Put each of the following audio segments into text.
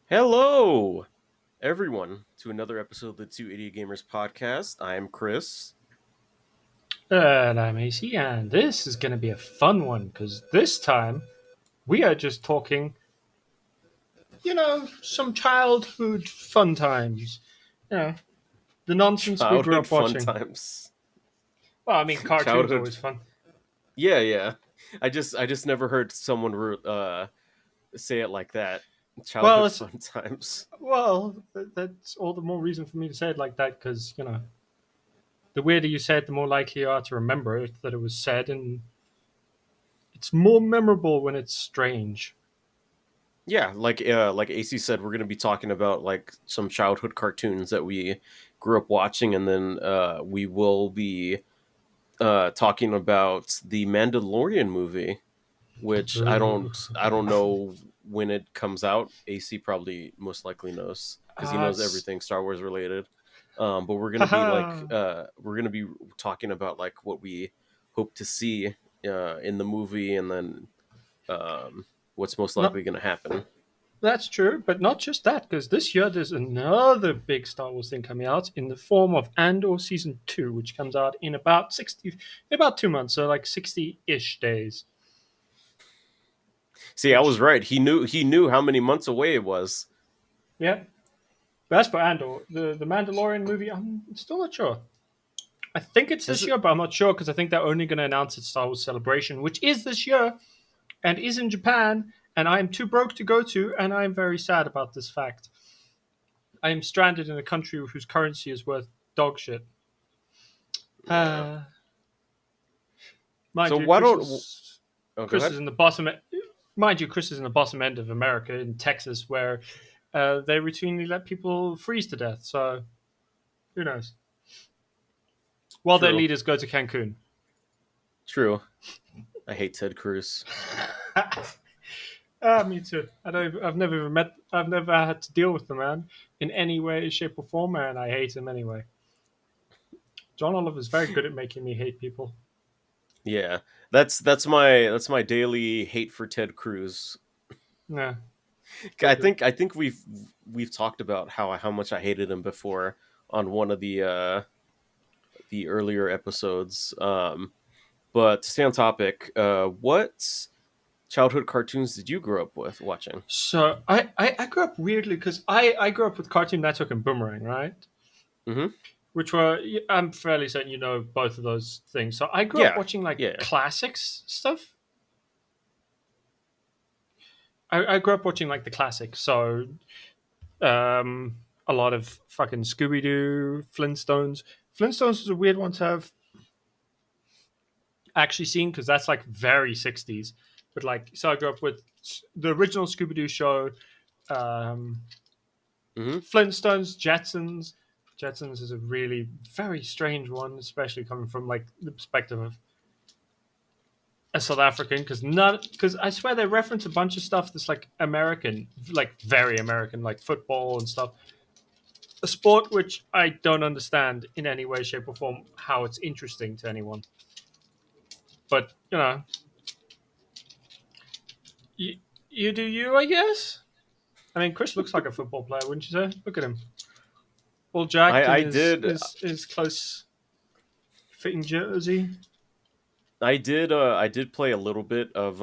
Hello, everyone, to another episode of the Two Idiot Gamers podcast. I'm Chris. And I'm AC, and this is going to be a fun one because this time we are just talking, some childhood fun times. You know, the nonsense we grew Childhood up fun watching. times. Well, I mean, cartoons are Childhood. always fun. Yeah, yeah. I just never heard someone say it like that. Well, Childhood it's fun times. that's all the more reason for me to say it like that because the weirder you say it, the more likely you are to remember it that it was said, and it's more memorable when it's strange. Yeah, like AC said, we're gonna be talking about like some childhood cartoons that we grew up watching, and then we will be talking about the Mandalorian movie, which Ooh. I don't know when it comes out. AC probably most likely knows because he knows It's everything Star Wars related. But haha. we're gonna be talking about like what we hope to see in the movie, and then um, what's most No, likely gonna happen. that's true, but not just that, because this year there's another big Star Wars thing coming out in the form of Andor Season 2, which comes out in about 2 months, so like 60-ish days. See, I was Which, right. He knew how many months away it was. yeah, but that's for Andor. The Mandalorian movie, I'm still not sure. I think it's Is this it? year, but I'm not sure because I think they're only going to announce its Star Wars Celebration, which is this year and is in Japan, and I am too broke to go to, and I am very sad about this fact. I am stranded in a country whose currency is worth dog shit. Yeah. Uh, Mind So you, why don't? Oh, go Chris ahead. is in the bottom. Mind you, Chris is in the bottom end of America in Texas, where they routinely let people freeze to death. So who knows? While their True. leaders go to Cancun. True. I hate Ted Cruz. Me too. I don't. I've never even met. I've never had to deal with the man in any way, shape, or form, and I hate him anyway. John Oliver's very good at making me hate people. Yeah, that's my daily hate for Ted Cruz. Yeah, so I good. think I think we've talked about how much I hated him before on one of the earlier episodes. But to stay on topic, what childhood cartoons did you grow up with watching? So I grew up weirdly because I grew up with Cartoon Network and Boomerang, right? Hmm. Which were I'm fairly certain you know both of those things. So I grew up Yeah, watching like yeah. classics stuff. I grew up watching like the classics. So um, a lot of fucking Scooby Doo, Flintstones. Flintstones was a weird one to have actually seen because that's like very 60s. But like, so I grew up with the original Scooby Doo show, um, Hmm. Flintstones, Jetsons. Jetsons is a really very strange one, especially coming from like the perspective of a South African, because I swear they reference a bunch of stuff that's like American, like very American, like football and stuff. A sport which I don't understand in any way, shape, or form how it's interesting to anyone. But you, you do you, I guess. I mean, Chris looks like a football player, wouldn't you say? Look at him, all jacked in I his did his, his close fitting jersey. I did play a little bit of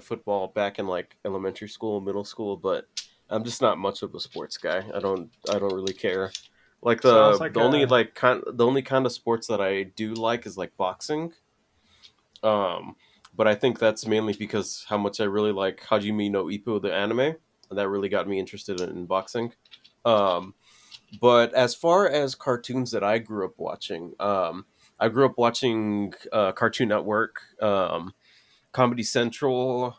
football back in like elementary school, middle school, but I'm just not much of a sports guy. I don't really care. Like Sounds the like only a like kind the only kind of sports that I do like is like boxing. Um, but I think that's mainly because how much I really like Hajime no Ippo the anime, and that really got me interested in boxing. Um, but as far as cartoons that I grew up watching, I grew up watching Cartoon Network, Comedy Central,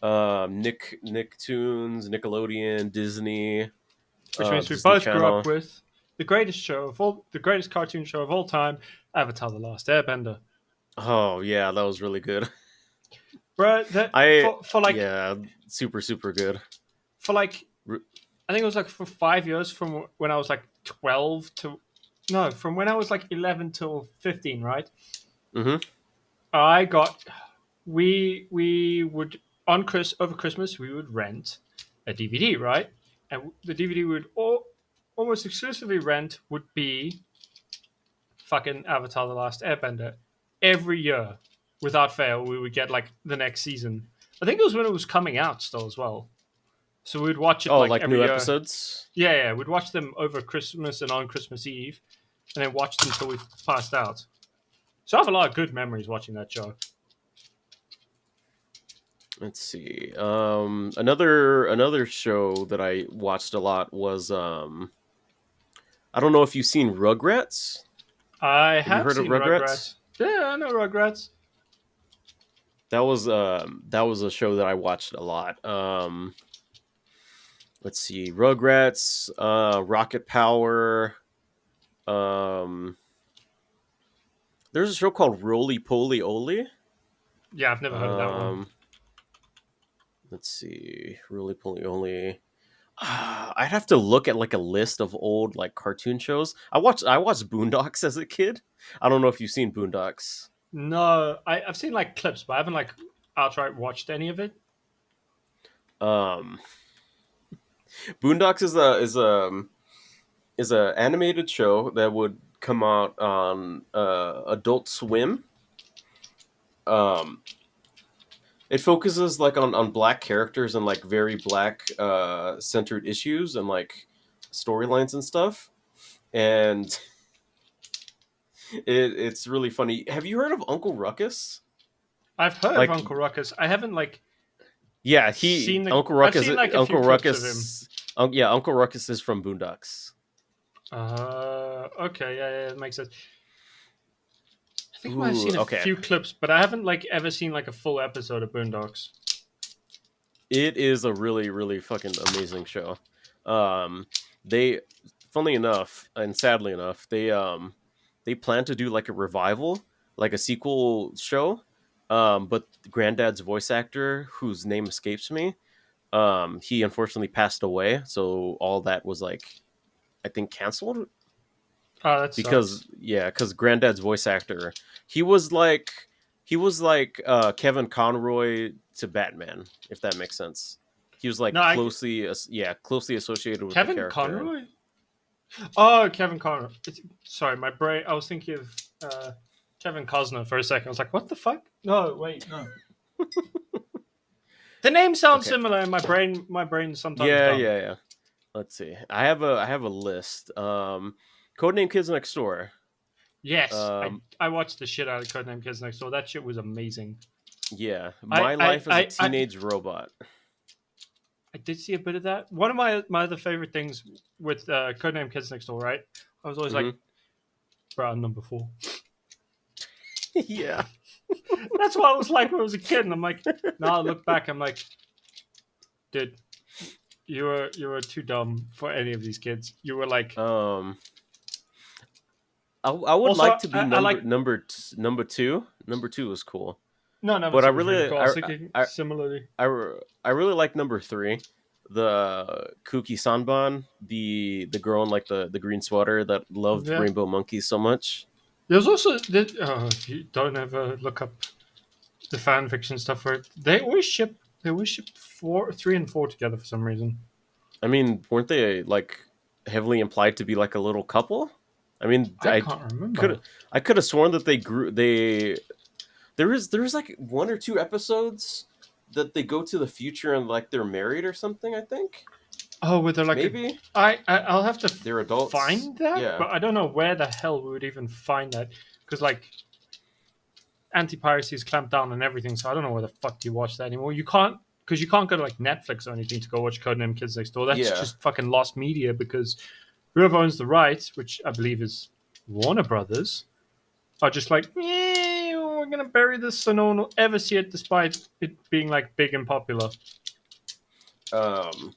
Nicktoons, Nickelodeon, Disney, which means we Disney both grew up Channel. with the greatest cartoon show of all time, Avatar: The Last Airbender. Oh yeah, that was really good. Bro, that I for like yeah, super super good. for like I think it was like for 5 years from when I was like 12 to no, from when I was like 11 till 15, right? Mm-hmm. I got we would on Chris over Christmas we would rent a DVD, right? And the DVD we would almost exclusively rent would be fucking Avatar: The Last Airbender. Every year, without fail, we would get like the next season. I think it was when it was coming out still as well. So we'd watch it Oh, like like every new year. episodes. Yeah, yeah, we'd watch them over Christmas and on Christmas Eve, and then watch them until we passed out. So I have a lot of good memories watching that show. Let's see. Another show that I watched a lot was I don't know if you've seen Rugrats. I Have you have heard of seen Rugrats? Rugrats. Yeah, I know Rugrats. That was a show that I watched a lot. Let's see, Rugrats, Rocket Power. Um, there's a show called Roly Poly Oly. Yeah, I've never heard of that one. Um, let's see, Roly Poly Oly. I'd have to look at like a list of old like cartoon shows. I watched Boondocks as a kid. I don't know if you've seen Boondocks. No, I've seen like clips, but I haven't like outright watched any of it. Um, Boondocks is a animated show that would come out on Adult Swim. Um, it focuses like on black characters and like very black centered issues and like storylines and stuff. And it's really funny. Have you heard of Uncle Ruckus? I've heard of Like, Uncle Ruckus. I haven't like yeah, seen the. Uncle I've Ruckus. seen like a few Uncle clips of him. Ruckus. Yeah, Uncle Ruckus is from Boondocks. Okay, yeah, it makes sense. I think I might have Ooh, seen a okay. few clips, but I haven't like ever seen like a full episode of Boondocks. It is a really, really fucking amazing show. They, funnily enough, and sadly enough, they plan to do like a revival, like a sequel show. But Granddad's voice actor, whose name escapes me, he unfortunately passed away. So all that was like, I think, canceled Oh, that sucks. because Granddad's voice actor, he was like Kevin Conroy to Batman, if that makes sense. He was like No, closely associated with the Kevin character. Conroy. Oh, Kevin Conroy. Sorry, my brain. I was thinking of Kevin Costner for a second. I was like, what the fuck? No, wait, no. The name sounds Okay. similar, and my brain sometimes Yeah, dumb. yeah, yeah. Let's see. I have a list. Codename Kids Next Door. Yes, I Um, I watched the shit out of Codename Kids Next Door. That shit was amazing. yeah. I My I Life as a I I, Teenage Robot. I did see a bit of that. One of my other favorite things with Codename Kids Next Door, right? I was always like, Hmm. bro, I'm number 4. Yeah. That's what I was like when I was a kid, and I'm like, now I look back, I'm like, dude, you were too dumb for any of these kids. You were like, Um, I would also like to be I like number two. Number two is cool, no, number but I 2 was really really cool. I was thinking I similarly. I really like number three, the Kuki Sanban, the girl in like the green sweater that loved Yeah, Rainbow Monkeys so much. there's also if you don't ever look up the fan fiction stuff for it, they always ship 3 and 4 together for some reason. I mean, weren't they like heavily implied to be like a little couple? I mean, I can't remember. I could have sworn that there was like one or two episodes that they go to the future and like they're married or something. I think Oh, were there like a? maybe I'll have to they're adults. find that, Yeah, but I don't know where the hell we would even find that because like anti-piracy is clamped down on everything, so I don't know where the fuck you watch that anymore. You can't because you can't go to like Netflix or anything to go watch Codename Kids Next Door. That's yeah. just fucking lost media because whoever owns the rights, which I believe is Warner Brothers, are just like, yeah, we're gonna bury this so no one will ever see it, despite it being like big and popular. Um,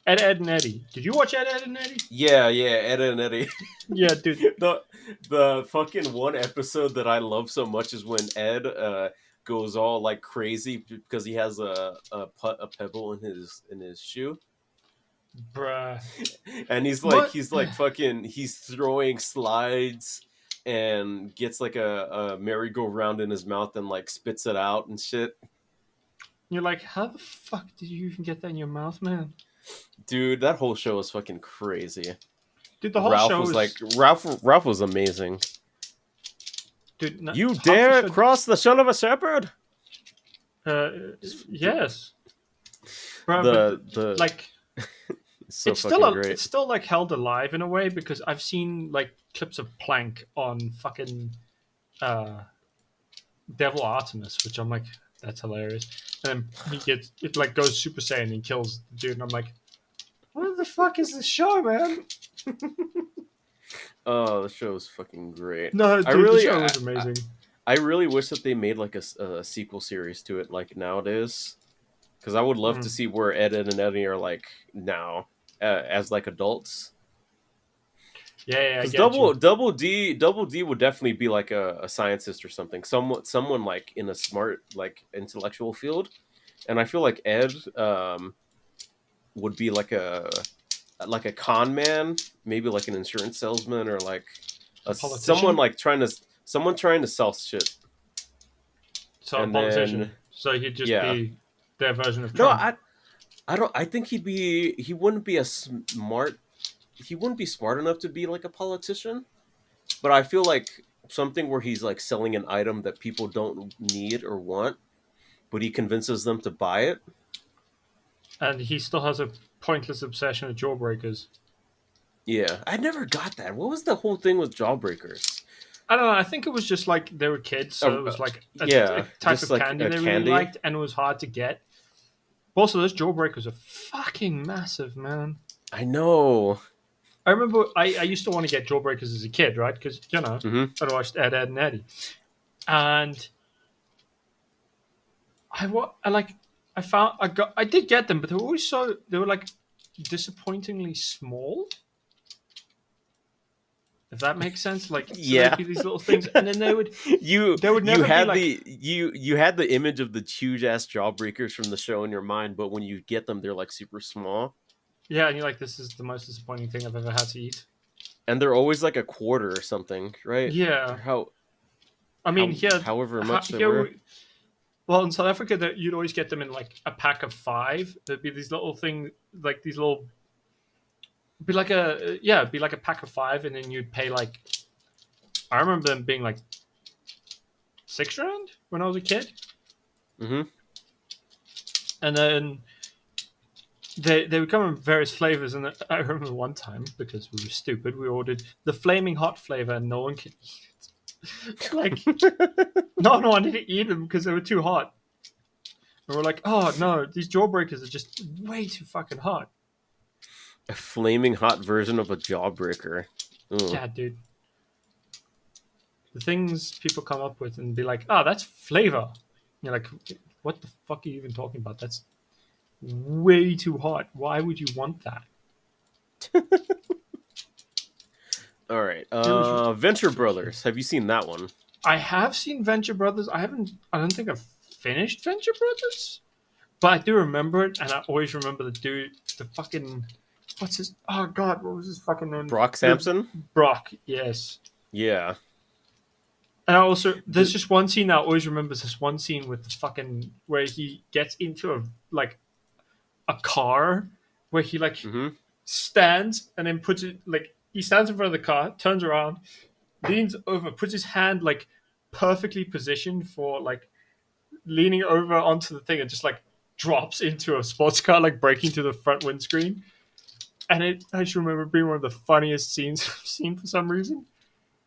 Ed and Eddie. Did you watch Ed and Eddie? yeah, yeah. Ed and Eddie. Yeah, dude. The fucking one episode that I love so much is when Ed goes all like crazy because he has a pebble in his shoe. Bruh. And What? he's throwing slides and gets like a merry-go-round in his mouth and like spits it out and shit. You're like, how the fuck did you even get that in your mouth, man? Dude, that whole show was fucking crazy. Dude, the whole show is, Ralph was amazing. dude. You Half the dare show, cross the son of a shepherd? uh, Dude, yes, bro. But the like, it's so fucking great. it's still like held alive in a way because I've seen like clips of Plank on fucking uh Devil Artemis, which I'm like, that's hilarious. And then he gets it like goes Super Saiyan and kills the dude, and I'm like, what the fuck is this show, man? Oh, the show was fucking great. No, I dude, the really, show was amazing. I really wish that they made like a sequel series to it, like nowadays, because I would love to Mm. see where Ed and Eddie are like now, as like adults. Yeah, I Because get you. Double D would definitely be like a scientist or something, someone like in a smart like intellectual field, and I feel like Ed would be like a con man, maybe like an insurance salesman or like A a someone politician, like someone trying to sell shit. so a And then politician. So he'd just yeah, be their version of no, Trump. I don't, I think he wouldn't be he wouldn't be smart enough to be like a politician, but I feel like something where he's like selling an item that people don't need or want, but he convinces them to buy it. And he still has a pointless obsession with jawbreakers. Yeah, I never got that. What was the whole thing with Jawbreakers? I don't know. I think it was just like they were kids, so it was like a Yeah, type just of like candy a they really candy. liked, and it was hard to get. Also, those jawbreakers are fucking massive, man. I know. I remember I used to want to get jawbreakers as a kid, right? Because Hmm. I watched Ed and Eddie, and I like I did get them, but they were like disappointingly small. If that makes sense, like so they'd Yeah. be these little things, and then you they would you never be had like, you had the image of the huge ass Jawbreakers from the show in your mind, but when you get them, they're like super small, yeah, and you're like, this is the most disappointing thing I've ever had to eat. and they're always like a quarter or something, right? Or Yeah, I mean however much they here were. well in South Africa that you'd always get them in like a pack of five. There'd be these little thing like these little be like a yeah, it'd be like a pack of five, and then you'd pay like I remember them being like R6 when I was a kid, Hmm. and then they would come in various flavors. And I remember one time because we were stupid, we ordered the flaming hot flavor, and no one could eat it. Like no one wanted to eat them because they were too hot. And we're like, oh no, these jawbreakers are just way too fucking hot. A flaming hot version of a Jawbreaker. Ugh. Yeah, dude. The things people come up with and be like, oh, that's flavor. You're like, what the fuck are you even talking about? That's way too hot. Why would you want that? All right. It was. Venture Brothers. Have you seen that one? I have seen Venture Brothers. I haven't. I don't think I've finished Venture Brothers, but I do remember it, and I always remember the dude, the fucking. What's his? Oh God, what was his fucking name? Brock Sampson. Brock. Yes. Yeah. And I also there's The- just one scene I always remember. This one scene with the fucking where he gets into a car where he like mhm. stands and then puts it like he stands in front of the car, turns around, leans over, puts his hand like perfectly positioned for like leaning over onto the thing and just like drops into a sports car, like breaking to the front windscreen. And I just remember being one of the funniest scenes I've seen for some reason.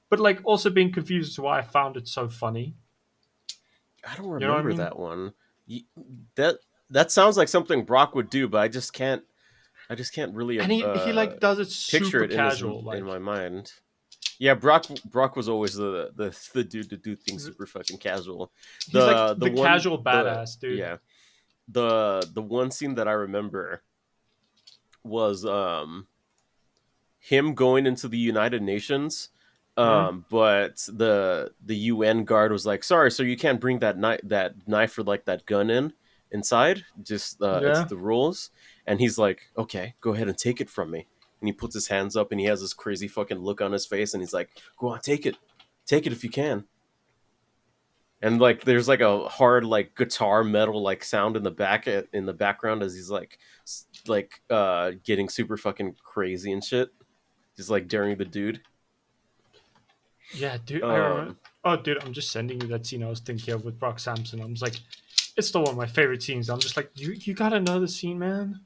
But like also being confused as to why I found it so funny. I don't You know what I remember mean? that one. Y- That that sounds like something Brock would do, but I just can't. I just can't really And he like does it picture super it casual, in like my mind. Yeah, Brock was always the dude to do things super fucking casual. he's like The the one casual the badass dude. yeah the one scene that I remember was him going into the United Nations. Hmm. But the UN guard was like, "Sorry, so you can't bring that knife or like that gun inside. Just it's Yeah. the rules." And he's like, "Okay, go ahead and take it from me." And he puts his hands up, and he has this crazy fucking look on his face, and he's like, "Go on, take it if you can." And like there's like a hard like guitar metal like sound in the in the background as he's like getting super fucking crazy and shit. Just like daring the dude. Yeah, dude, I remember. Um, Oh, dude, I'm just sending you that scene I was thinking of with Brock Sampson. I was like, it's still one of my favorite scenes. I'm just like, you gotta know the scene, man.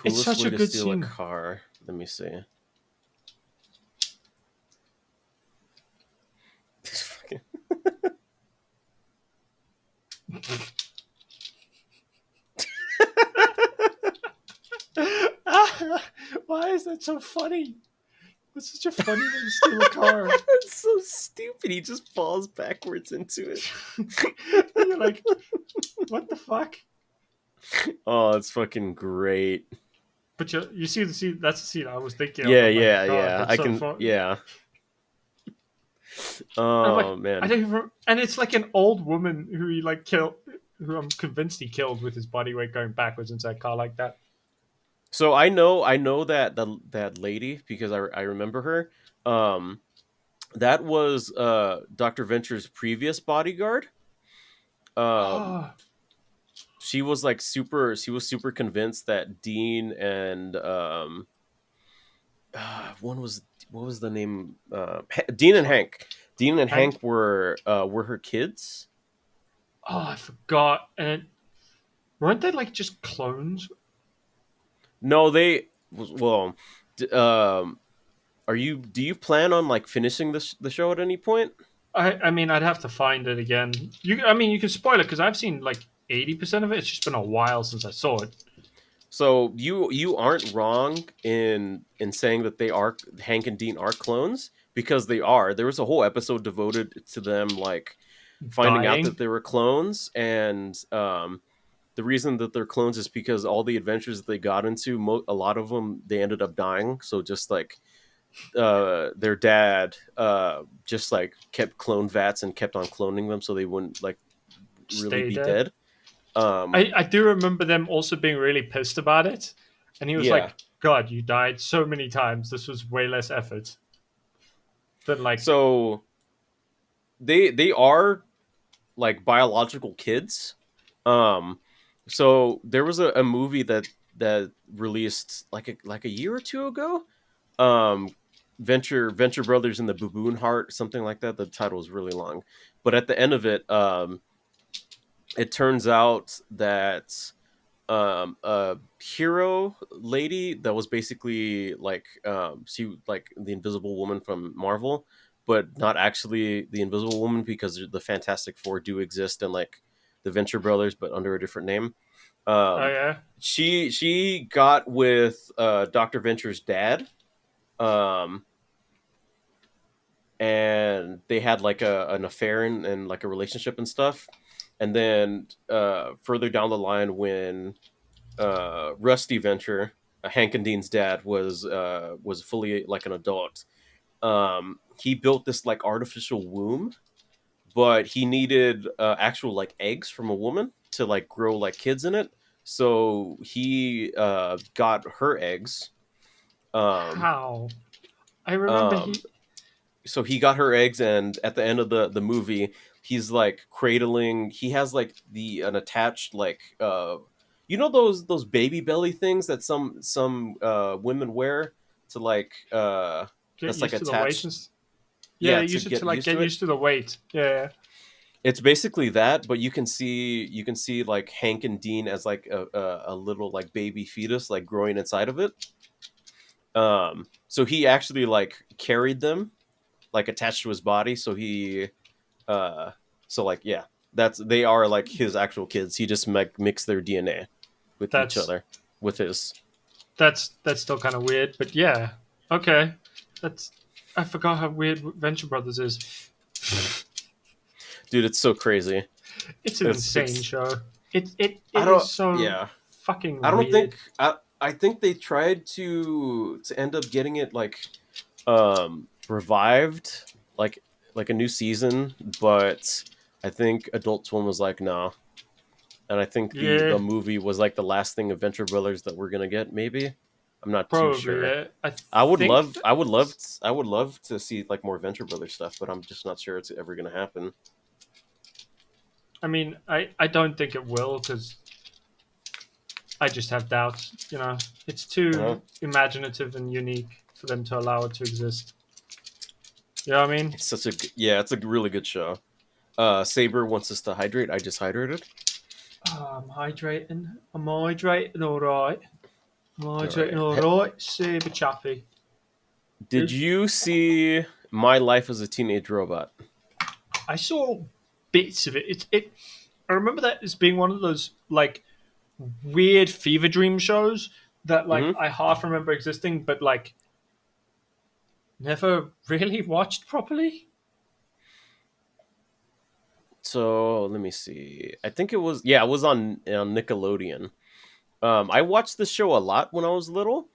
It's coolest such way a to good steal a scene. car. Let me see. Fucking- Why is that so funny? It's such a funny way to steal a car. That's so stupid. He just falls backwards into it. You're like, what the fuck? Oh, it's fucking great. But you see the scene. That's the scene I was thinking of. Yeah, I'm like, yeah, God, yeah. that's I so can. fun. Yeah. And I'm like, Oh I man. don't even. And it's like an old woman who he like killed, who I'm convinced he killed with his body weight going backwards inside a car like that. So I know that that lady because I remember her. Um, that was Dr. Venture's previous bodyguard. Um, Oh, she was super convinced that Dean and one was what was the name? Dean and fuck. Hank. Dean and Hank. Hank were her kids. Oh, I forgot. And weren't they like just clones? No, they well. Are you? Do you plan on like finishing the show at any point? I mean, I'd have to find it again. I mean, you can spoil it because I've seen like 80% of it. It's just been a while since I saw it. So you aren't wrong in saying that they are Hank and Dean are clones because they are. There was a whole episode devoted to them like finding out Dying. that they were clones, and the reason that they're clones is because all the adventures that they got into, a lot of them they ended up dying. So just like their dad just like kept clone vats and kept on cloning them so they wouldn't like really Stay be dead. dead. Um, I do remember them also being really pissed about it. And he was yeah. like, God, you died so many times. This was way less effort than like. So they are like biological kids. Um, so there was a movie that released like a year or two ago. Um, Venture Brothers and the Baboon Heart, something like that. The title is really long, but at the end of it, it turns out that a hero lady that was basically like she like the Invisible Woman from Marvel, but not actually the Invisible Woman because the Fantastic Four do exist and like the Venture Brothers, but under a different name. Oh, Um, yeah. she got with Doctor Venture's dad, um, and they had like an affair and like a relationship and stuff. And then further down the line, when Rusty Venture, Hank and Dean's dad, was fully like an adult. He built this like artificial womb, but he needed actual like eggs from a woman to like grow like kids in it. So he got her eggs. Um, How? I remember um, he. so he got her eggs, and at the end of the movie, he's like cradling. He has like the an attached like you know those baby belly things that some women wear to like Get that's like used to the weight attached, and. Yeah, yeah, they to use it to get like used get to it. used to the weight. Yeah. It's basically that, but you can see like Hank and Dean as like a little like baby fetus like growing inside of it. So he actually like carried them like attached to his body, so he uh so like yeah, that's they are like his actual kids. He just mixed their DNA with each That's other with his. that's still kind of weird, but yeah. Okay. That's. I forgot how weird Venture Brothers is. Dude, it's so crazy. It's an insane It's show. It I is don't so yeah. I fucking don't weird. think I think they tried to end up getting it like revived like a new season, but I think Adult Swim was like no. And I think the Yeah, movie was like the last thing of Venture Brothers that we're gonna get. Maybe I'm not too probably. sure. Yeah, I think I would love to see like more Venture Brothers stuff, but I'm just not sure it's ever gonna happen. I mean, I don't think it will because I just have doubts. It's Uh-huh. too imaginative and unique for them to allow it to exist. You know what I mean? It's such a yeah, it's a really good show. Saber wants us to hydrate. I just hydrated. Oh, I'm hydrating. I'm hydrating all right. I'm All hydrating right. all right. Saber chappy. Did you see My Life as a Teenage Robot? I saw bits of it. I remember that as being one of those like weird fever dream shows that like Mm-hmm. I half remember existing, but like never really watched properly. So let me see. I think it was it was on Nickelodeon. I watched this show a lot when I was little.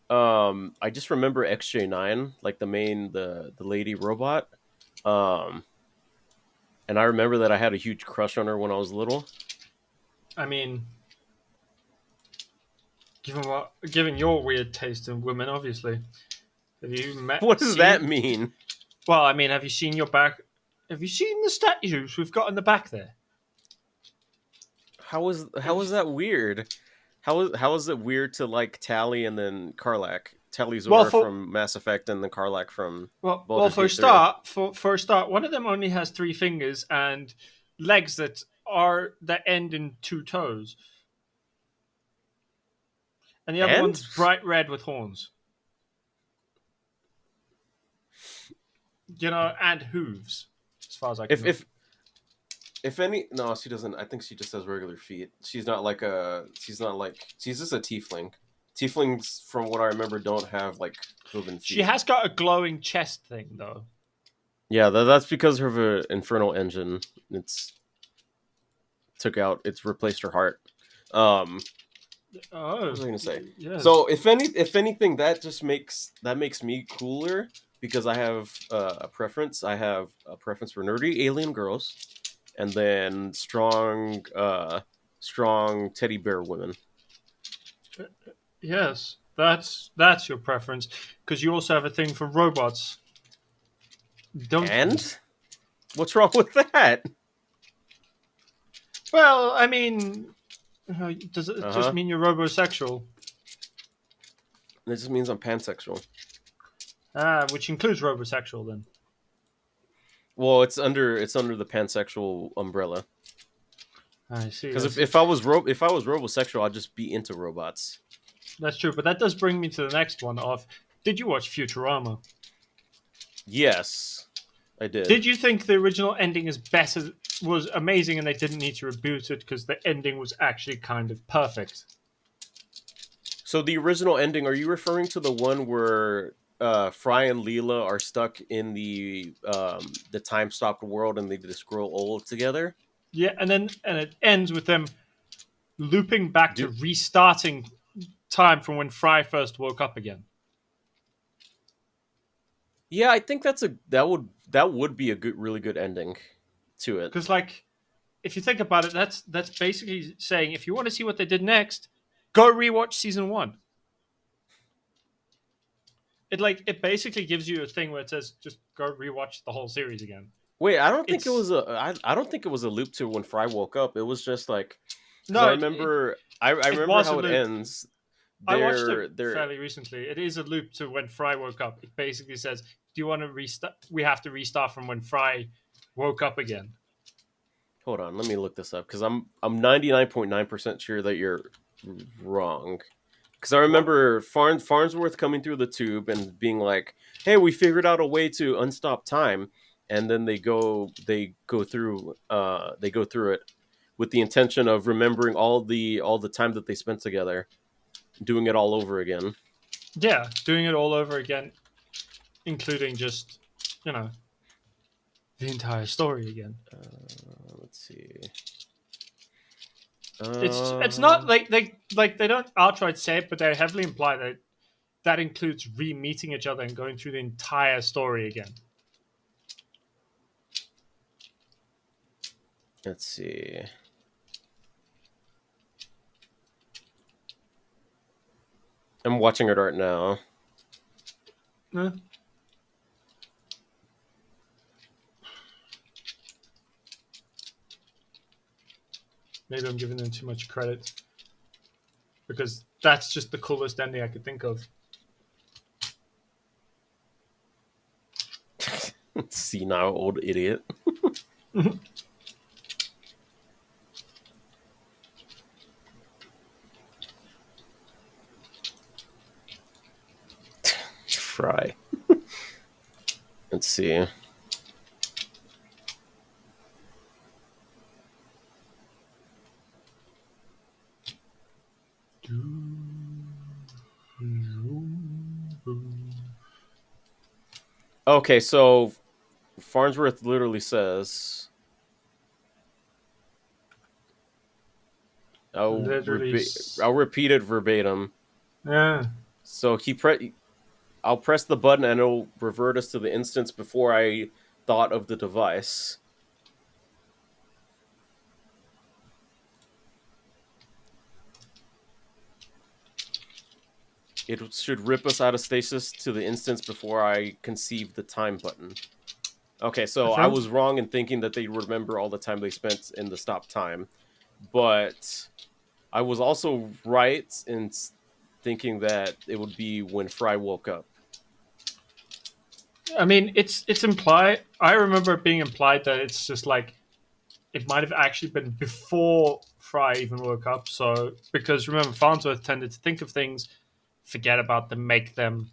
I just remember XJ9, like the lady robot. Um, and I remember that I had a huge crush on her when I was little. I mean, given your weird taste in women, obviously, have you What does that seen? mean? Well, I mean, have you seen your back? Have you seen the statues we've got in the back there? How is that weird? How is it weird to like Tally and then Karlach? Tally Well, Zora for from Mass Effect and then Karlach from well, Baldur's for a Gate 3. start, for a start, one of them only has three fingers and legs that end in two toes, and the other And one's bright red with horns. And hooves, as far as I can if know. if any, no, she doesn't. I think she just has regular feet. She's not like a. She's not like. She's just a tiefling. Tieflings, from what I remember, don't have like hooven She feet. has got a glowing chest thing, though. Yeah, that's because of her infernal engine. It's took out. It's replaced her heart. What Oh, was I gonna say? yes. So if anything, that makes me cooler because I have a preference. I have a preference for nerdy alien girls, and then strong teddy bear women. Yes, that's your preference because you also have a thing for robots, don't you? And what's wrong with that? Well, I mean, does it Uh just huh. mean you're robosexual? It just means I'm pansexual. Ah, which includes robosexual then. Well, it's under the pansexual umbrella. I see. Because I see. if I was robosexual, I'd just be into robots. That's true, but that does bring me to the next one. Of did you watch Futurama? Yes, I did. Did you think the original ending is better? Was amazing, and they didn't need to reboot it because the ending was actually kind of perfect. So the original ending, are you referring to the one where Fry and Leela are stuck in the time stopped world and they just grow old together? Yeah, and it ends with them looping back to Do restarting time from when Fry first woke up again. Yeah, I think that would be a good really good ending to it. Because like, if you think about it, that's basically saying if you want to see what they did next, go rewatch season one. It basically gives you a thing where it says just go rewatch the whole series again. Wait, It's I don't think it was a loop to when Fry woke up. It was just like because no, it I it remember was a how it loop. ends. I watched it They're fairly recently. It is a loop to when Fry woke up. It basically says, "Do you want to restart? We have to restart from when Fry woke up again." hold on, let me look this up because I'm 99.9% sure that you're wrong. Because I What? remember Farnsworth coming through the tube and being like, "Hey, we figured out a way to unstop time," and then they go through it with the intention of remembering all the time that they spent together, doing it all over again. Yeah, doing it all over again, including just you know the entire story again. Let's see. It's not Uh, they don't outright say it, but they heavily imply that that includes re-meeting each other and going through the entire story again. let's see. I'm watching it right now. Eh, Maybe I'm giving them too much credit because that's just the coolest ending I could think of. Senile old idiot. Fry. Let's see. Okay, so Farnsworth literally says, Literally, I'll repeat it verbatim. yeah. So I'll press the button and it'll revert us to the instance before I thought of the device. It should rip us out of stasis to the instance before I conceived the time button. Okay, I so I felt was wrong in thinking that they remember all the time they spent in the stop time, but I was also right in thinking that it would be when Fry woke up. I mean, it's implied. I remember it being implied that it's just like it might have actually been before Fry even woke up. So because remember, Farnsworth tended to think of things, forget about them, make them,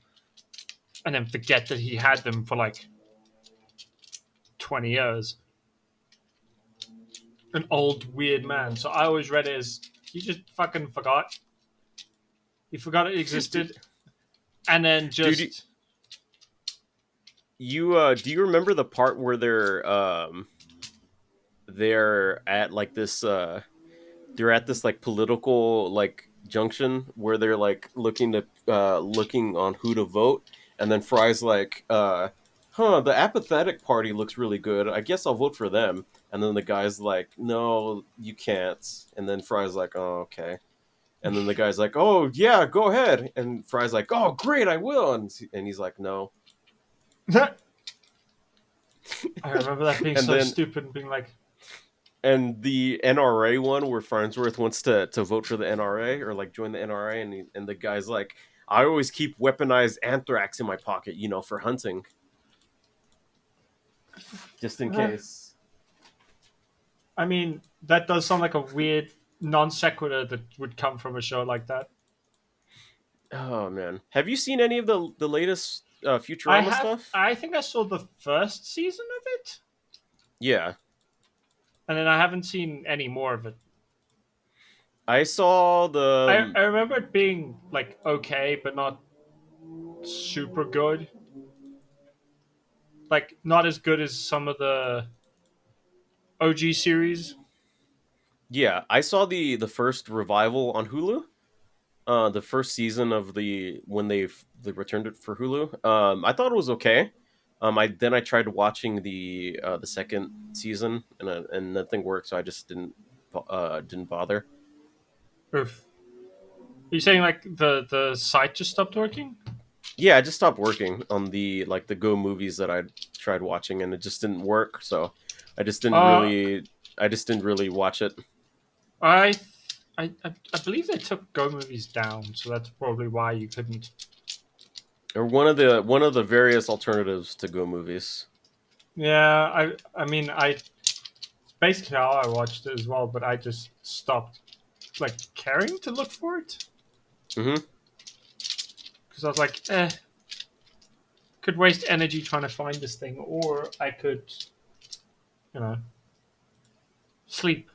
and then forget that he had them for like 20 years. An old weird man. So I always read it as he just fucking forgot. He forgot it Dude, existed, and then dude, just you do you remember the part where they're at like this they're at this like political like junction where they're like looking on who to vote, and then Fry's like the apathetic party looks really good, I guess I'll vote for them, and then the guy's like, no you can't, and then Fry's like, oh okay, and then the guy's like, oh yeah go ahead, and Fry's like, oh great I will, and he's like no. I remember that being And so then stupid and being like, and the NRA one where Farnsworth wants to vote for the NRA or like join the NRA, and the guy's like, I always keep weaponized anthrax in my pocket, for hunting, just in eh. case. I mean, that does sound like a weird non sequitur that would come from a show like that. Oh man, have you seen any of the latest I Futurama have. stuff? I think I saw the first season of it, Yeah, and then I haven't seen any more of it. I saw I remember it being like okay, but not super good. Like not as good as some of the OG series. I saw the first revival on Hulu. The first season of when they returned it for Hulu. I thought it was okay. I tried watching the second season, and nothing worked, so I just didn't bother. Oof. Are you saying like the site just stopped working? Yeah, I just stopped working on the Go movies that I tried watching, and it just didn't work. So I just didn't Uh, really I just didn't really watch it. I I believe they took Go movies down, so that's probably why you couldn't. Or one of the various alternatives to Go movies. Yeah, I mean it's basically how I watched it as well, but I just stopped like caring to look for it Hmm. because I was like, could waste energy trying to find this thing, or I could, you know, sleep.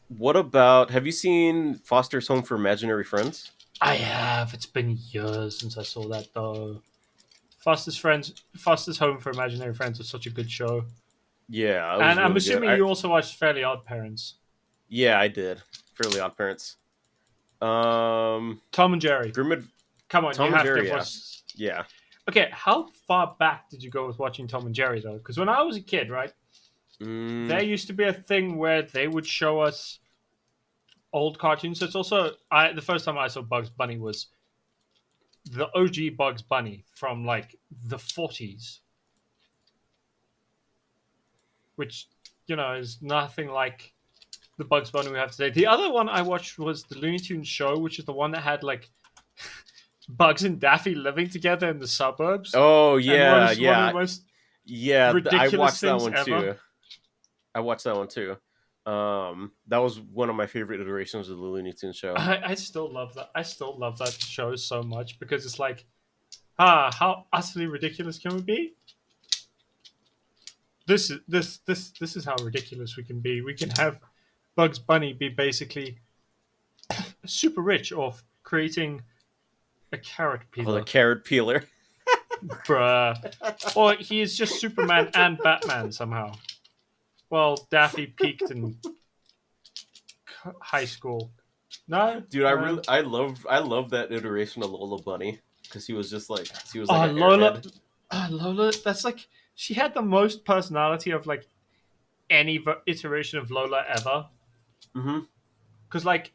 What about, have you seen Foster's Home for Imaginary Friends? I have. It's been years since I saw that though. Foster's Home for Imaginary Friends was such a good show, Yeah, it was and I'm really good. assuming you also watched Fairly Odd Parents. Yeah, I did. Fairly Odd Parents. Um, Tom and Jerry. Grim Ad- Come on, you Tom and have to Jerry. Yeah, watch. yeah, Okay, how far back did you go with watching Tom and Jerry though? Because when I was a kid, right, there mm, used to be a thing where they would show us old cartoons. So it's also the first time I saw Bugs Bunny was the OG Bugs Bunny from like the 40s, which is nothing like the Bugs Bunny we have today. The other one I watched was the Looney Tunes show, which is the one that had like Bugs and Daffy living together in the suburbs, Oh and yeah, was one of the yeah, most yeah. I ridiculous watched that things one ever. too. I watched that one too. That was one of my favorite iterations of the Looney Tunes show. I still love that. I still love that show so much because it's like, how utterly ridiculous can we be? This is how ridiculous we can be. We can have Bugs Bunny be basically super rich off creating a carrot Oh, the peeler, carrot peeler. bruh. Or he is just Superman and Batman somehow. Well, Daffy peaked in high school. No, Dude, no. I love that iteration of Lola Bunny because he was like Oh, an Lola, airhead. Lola. That's like she had the most personality of like any iteration of Lola ever. Mm-hmm. Because like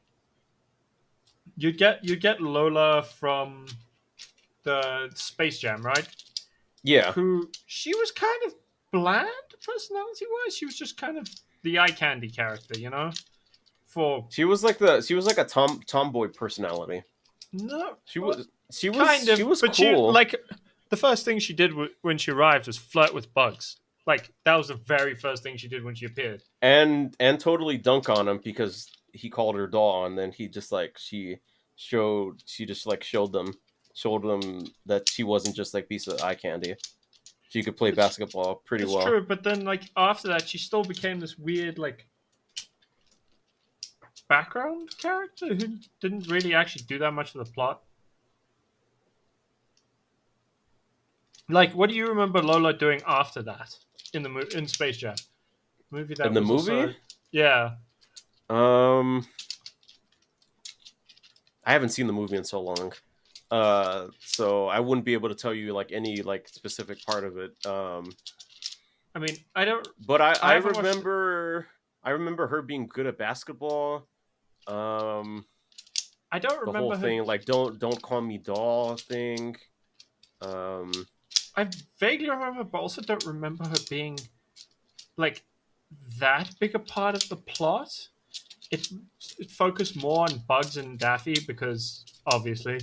you get Lola from the Space Jam, right? Yeah, Who she was kind of bland personality wise. She was just kind of the eye candy character, you know. For she was like a tomboy personality. no, She well, was kind she of, was but she cool. like the first thing she did when she arrived was flirt with Bugs. Like that was the very first thing she did when she appeared. And totally dunk on him because he called her doll, and then he just like she just like showed them that she wasn't just like piece of eye candy. She could play It's, basketball pretty it's well. true, but then like after that, she still became this weird like background character who didn't really actually do that much for the plot. Like, what do you remember Lola doing after that in the in Space Jam movie? In That the was movie, also yeah. um, I haven't seen the movie in so long, so I wouldn't be able to tell you like any like specific part of it. I mean, I don't. But I haven't watched. I remember her being good at basketball. Um, I don't the whole remember her. thing like don't call me doll thing. Um, I vaguely remember, but also don't remember her being like that big a part of the plot. It it focused more on Bugs and Daffy because obviously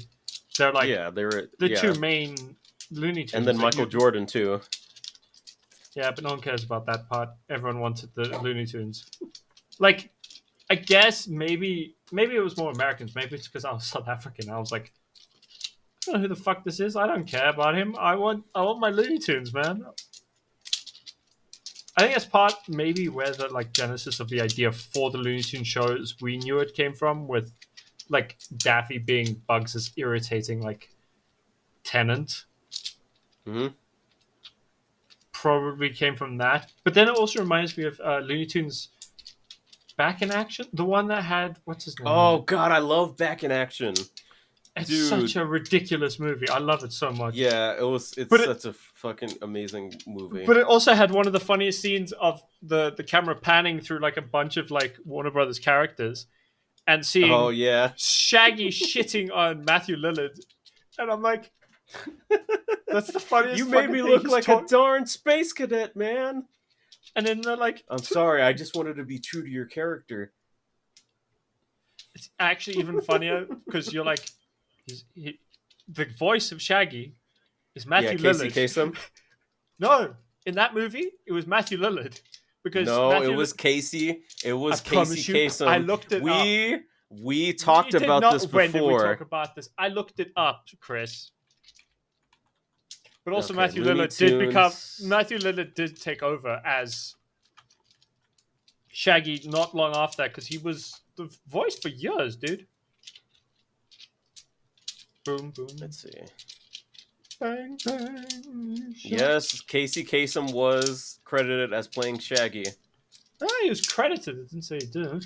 they're like yeah, they were the two yeah, main Looney and Tunes then that Michael you. Jordan too. Yeah, but no one cares about that part. Everyone wanted the Looney Tunes. Like, I guess maybe it was more Americans. Maybe it's because I was South African. I was like, I don't know who the fuck this is. I don't care about him. I want my Looney Tunes, man. I think that's part maybe where the like genesis of the idea for the Looney Tunes shows we knew it came from, with like Daffy being Bugs' irritating like tenant. Hmm. Probably came from that. But then it also reminds me of Looney Tunes Back in Action, the one that had what's his Oh name. God, I love Back in Action, It's such dude. a ridiculous movie. I love it so much. Yeah, it's But it such a fucking amazing movie. but it also had one of the funniest scenes of the camera panning through like a bunch of like Warner Brothers characters and Oh seeing yeah, Shaggy shitting on Matthew Lillard, and I'm like, that's the you funniest made fucking me thing look he's like a taught. darn space cadet, man. And then they're like, I'm sorry, I just wanted to be true to your character. it's actually even funnier because you're like, the voice of Shaggy is Yeah, Matthew Casey Lillard. Kasem. No, in that movie, it was Matthew Lillard because No, it Matthew. was Casey. It I was Casey promise you, I Kasem. looked it up. We We talked did about this not. When did we talk before. about this? I looked it up, Chris. But also, Okay, Looney Tunes. Matthew Lillard did take over as Shaggy not long after that because he was the voice for years, dude. Boom, boom, Let's see. bang, bang. Shot. Yes, Casey Kasem was credited as playing Shaggy. Oh, he was credited. It didn't say he did.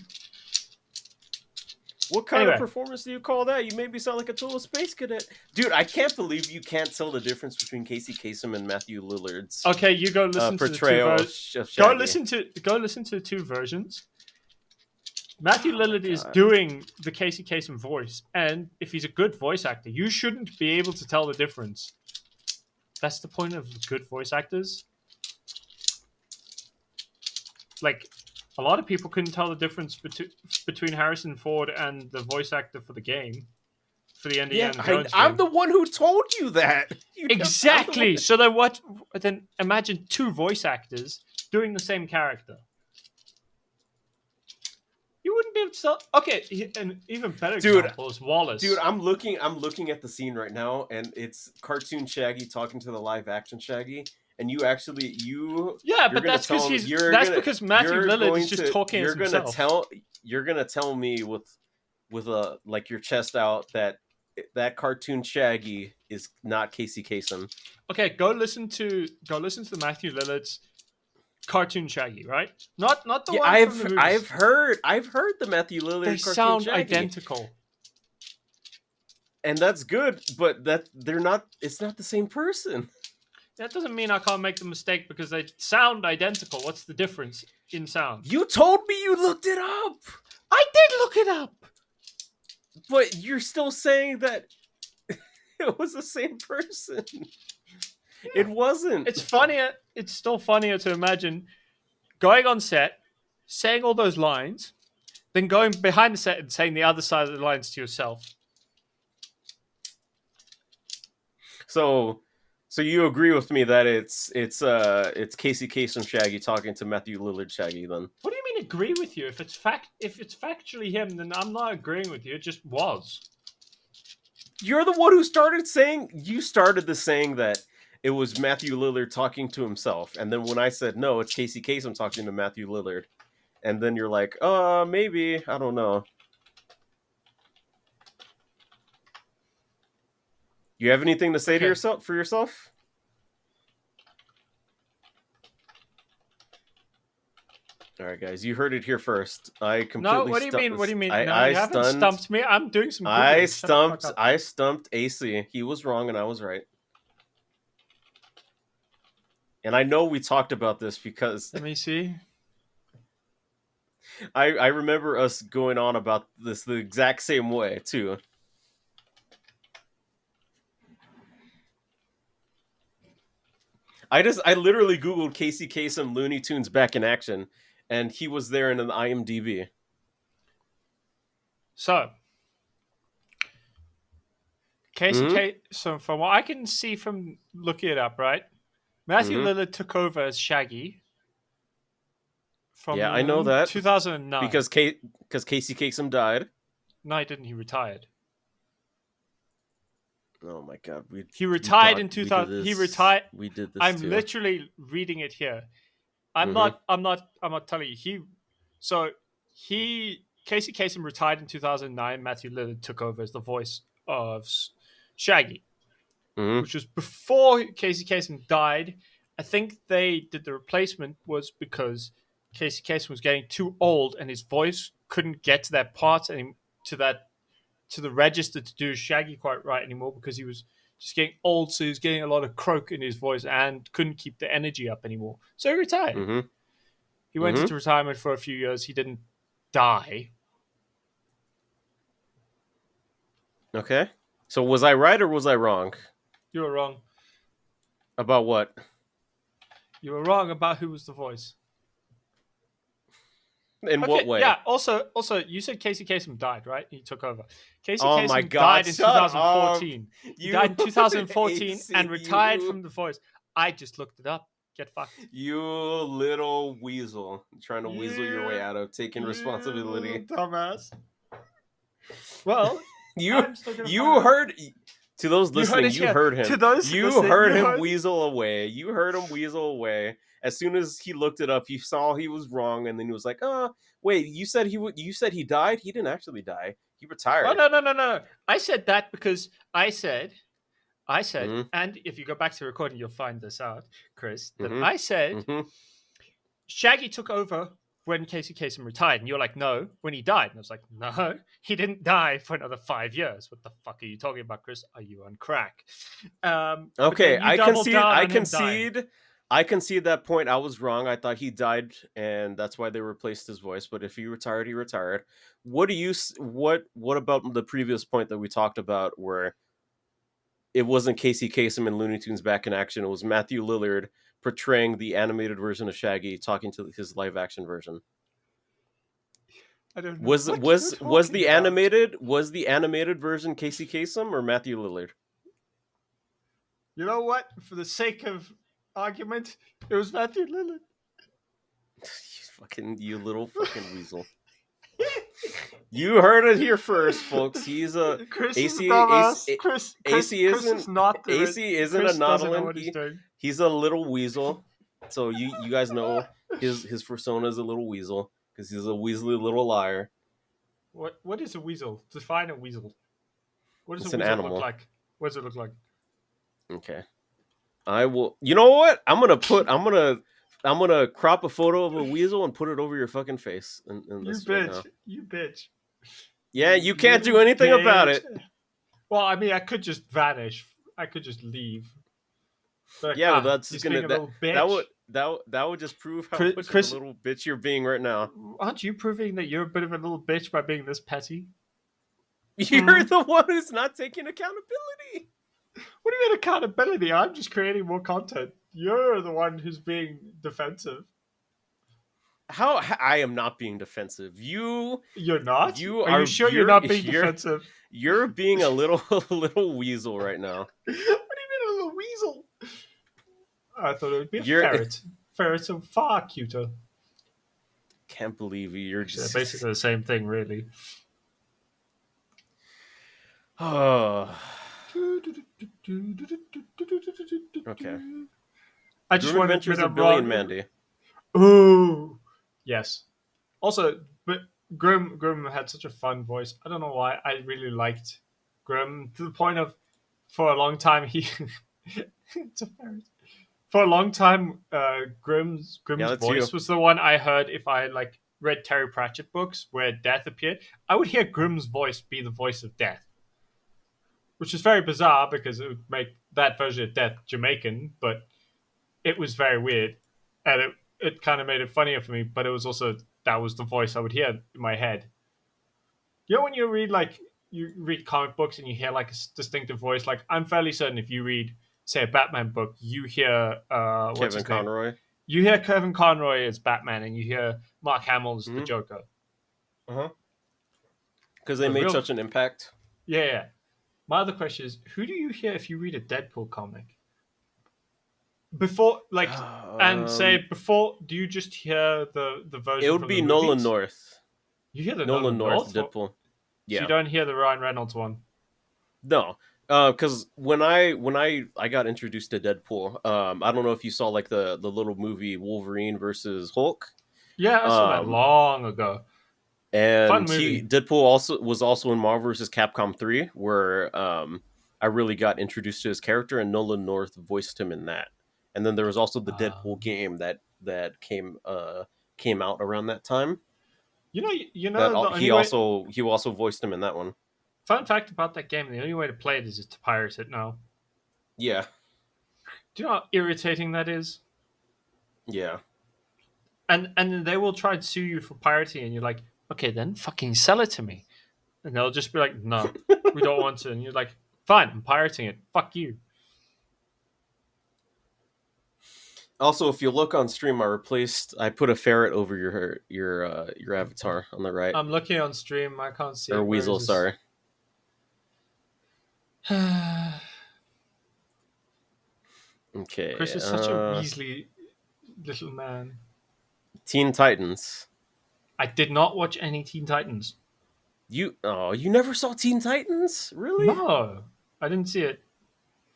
What kind of Anyway, performance do you call that? You made me sound like a total space cadet. Dude, I can't believe you can't tell the difference between Casey Kasem and Matthew Lillard's okay, you go listen to the two portrayal of versions. Shaggy. Go listen to the two versions. Matthew Oh my Lillard is god. doing the Casey Kasem voice, and if he's a good voice actor, you shouldn't be able to tell the difference. That's the point of good voice actors. Like, A lot of people couldn't tell the difference between Harrison Ford and the voice actor for the game, for the Yeah, Indiana Jones I'm game. the one who told you that. I'm the one. Exactly. So then what? Then imagine two voice actors doing the same character. You wouldn't be able to tell. Okay, an even better Dude, example is Wallace. I'm looking at the scene right now, and it's cartoon Shaggy talking to the live action Shaggy, and Yeah, you're but gonna that's because tell me he's that's because Matthew Lillard is just talking as himself. you're gonna tell me with a like your chest out that cartoon Shaggy is not Casey Kasem. Okay, go listen to the Matthew Lillard's cartoon Shaggy, right? Not the Yeah, one from the movies. I've heard the Matthew They Lillard cartoon sound Shaggy, identical. and that's good, but that they're not. It's not the same person. That doesn't mean I can't make the mistake because they sound identical. What's the difference in sound? You told me you looked it up, I did look it up. but you're still saying that it was the same person. It wasn't. It's funnier. It's still funnier to imagine going on set, saying all those lines, then going behind the set and saying the other side of the lines to yourself. So, so you agree with me that it's Casey Kasem Shaggy talking to Matthew Lillard Shaggy then? What do you mean agree with you? If it's factually him, then I'm not agreeing with you. It just was. You're the one who started saying you started the saying that it was Matthew Lillard talking to himself, and then when I said no, it's Casey Kasem talking to Matthew Lillard, and then you're like, maybe I don't know. You have anything to say to Okay. yourself for yourself? All right, guys, you heard it here first. I No, completely. what do you mean? What do you mean? No, I you haven't stunned. stumped me. I'm doing some I Googling. Shut the fuck stumped. up. I stumped AC. He was wrong, and I was right. And I know we talked about this because Let me see. I remember us going on about this the exact same way too. I literally Googled Casey Kasem Looney Tunes back in action, and he was there in an IMDb. So, Casey Mm-hmm. K. So, from what I can see from looking it up, right? Matthew Mm-hmm. Lillard took over as Shaggy Yeah, I know from that 2009. because Casey Kasem died. No, he didn't. He retired. Oh my god, He retired in we did 2000. He this. retired. We did this I'm too. literally reading it here. I'm Mm-hmm. not. I'm not. I'm not telling you. Casey Kasem retired in 2009. Matthew Lillard took over as the voice of Shaggy, Mm-hmm. which was before Casey Kasem died. I think they did the replacement was because Casey Kasem was getting too old and his voice couldn't get to that part and to the register to do Shaggy quite right anymore because he was just getting old, so he was getting a lot of croak in his voice and couldn't keep the energy up anymore. So he retired. Mm-hmm. He went into retirement for a few years. He didn't die. Okay. So was I right or was I wrong You were wrong. about what? You were wrong about who was the voice. In what way? Yeah. Also, you said Casey Kasem died, right? He took over. Casey Oh my Kasem God, died in shut 2014. He You died in 2014 AC, and retired you. from the voice. I just looked it up. Get fucked. You little weasel, trying to weasel your way You- out of taking responsibility. You dumbass. Well, You I'm still gonna find you out. heard to those You heard listening. it You here. heard him. To those You listening, heard you him heard- weasel away. You heard him weasel away. As soon as he looked it up, he saw he was wrong, and then he was like, "Oh, wait, you said you said he died. He didn't actually die. He retired." Oh no! I said that because I said, Mhm. and if you go back to the recording, you'll find this out, Chris. That Mhm. I said Mhm. Shaggy took over when Casey Kasem retired, and you're like, no, when he died. And I was like, no, he didn't die for another 5 years. What the fuck are you talking about, Chris? Are you on crack? But Okay, then you I doubled concede. down I on him dying. concede. I concede that point. I was wrong. I thought he died, and that's why they replaced his voice. But if he retired, he retired. What do you? What about the previous point that we talked about, where it wasn't Casey Kasem and Looney Tunes back in action? It was Matthew Lillard portraying the animated version of Shaggy, talking to his live action version. I don't know Was what you're was was talking the about. animated version Casey Kasem or Matthew Lillard? You know what? For the sake of argument, it was Matthew Lillard. You little fucking weasel. You heard it here first, folks. He's a Chris is a AC dumbass. AC AC Chris is isn't not doing. AC isn't a Chris doesn't know nautilin. what he's doing. He's a little weasel. So you guys know his persona is a little weasel because he's a weaselly little liar. What is a weasel? Define a weasel. What does a It's an weasel look animal. like? What does it look like? Okay. I will. You know what? I'm gonna crop a photo of a weasel and put it over your fucking face in You this right bitch. now. You bitch. Yeah, You you can't do little anything about bitch. it. Well, I mean, I could just vanish. I could just leave. Like, Yeah, well, that's just he's being gonna a little that bitch. would that would just prove how Chris, much of a Chris, little bitch you're being right now. aren't you proving that you're a bit of a little bitch by being this petty? You're Hmm? the one who's not taking accountability. What do you mean accountability? I'm just creating more content. You're the one who's being defensive. How I am not being defensive. You're not? You Are you are sure you're not being you're defensive? you're being a little a little weasel right now. What do you mean a little weasel? I thought it would be a You're ferret. Ferrets are far cuter. can't believe you. You're Actually, they're just basically the same thing, really. oh. Okay. I just Grim want to Adventures admit of I'm Billy and wrong. Mandy. Ooh, yes. Also, but Grim had such a fun voice. I don't know why. I really liked Grim to the point of, for a long time he, it's a ferret. For a long time, Yeah, Grimm's that's you. voice was the one I heard if I like read Terry Pratchett books where death appeared. I would hear Grimm's voice be the voice of death, which is very bizarre because it would make that version of death Jamaican, but it was very weird, and it kind of made it funnier for me. But it was also that was the voice I would hear in my head. You know when you read comic books and you hear like a distinctive voice. Like I'm fairly certain if you read say a Batman book, you hear what's Kevin his name? Conroy. You hear Kevin Conroy as Batman, and you hear Mark Hamill as the Mm-hmm. Joker. Uh-huh. Because they The made real such an impact. yeah, yeah. My other question is, who do you hear if you read a Deadpool comic? Before like and say Um, before do you just hear the it version would from the be Nolan movies? North. You hear the Nolan Nolan North, North, so Deadpool. you Yeah. don't hear the Ryan Reynolds one. No. Because when I got introduced to Deadpool, I don't know if you saw like the little movie Wolverine versus Hulk. Yeah, I saw that Um, long ago. Fun and he movie. Deadpool also in Marvel vs. Capcom 3, where I really got introduced to his character, and Nolan North voiced him in that. And then there was also the Deadpool Um, game that came out around that time. you know the only way. He also voiced him in that one. Fun fact about that game: the only way to play it is to pirate it now. Yeah, Do you know how irritating that is? yeah. And they will try to sue you for pirating, and you're like, okay, then fucking sell it to me. And they'll just be like, no, we don't want to. And you're like, fine, I'm pirating it. Fuck you. Also, if you look on stream, I put a ferret over your avatar on the right, I'm looking on stream. I can't see or it. Where weasel. is Sorry. this? Chris Okay. is such a Weasley little man. Teen Titans. I did not watch any Teen Titans. You never saw Teen Titans? Really? No, I didn't see it.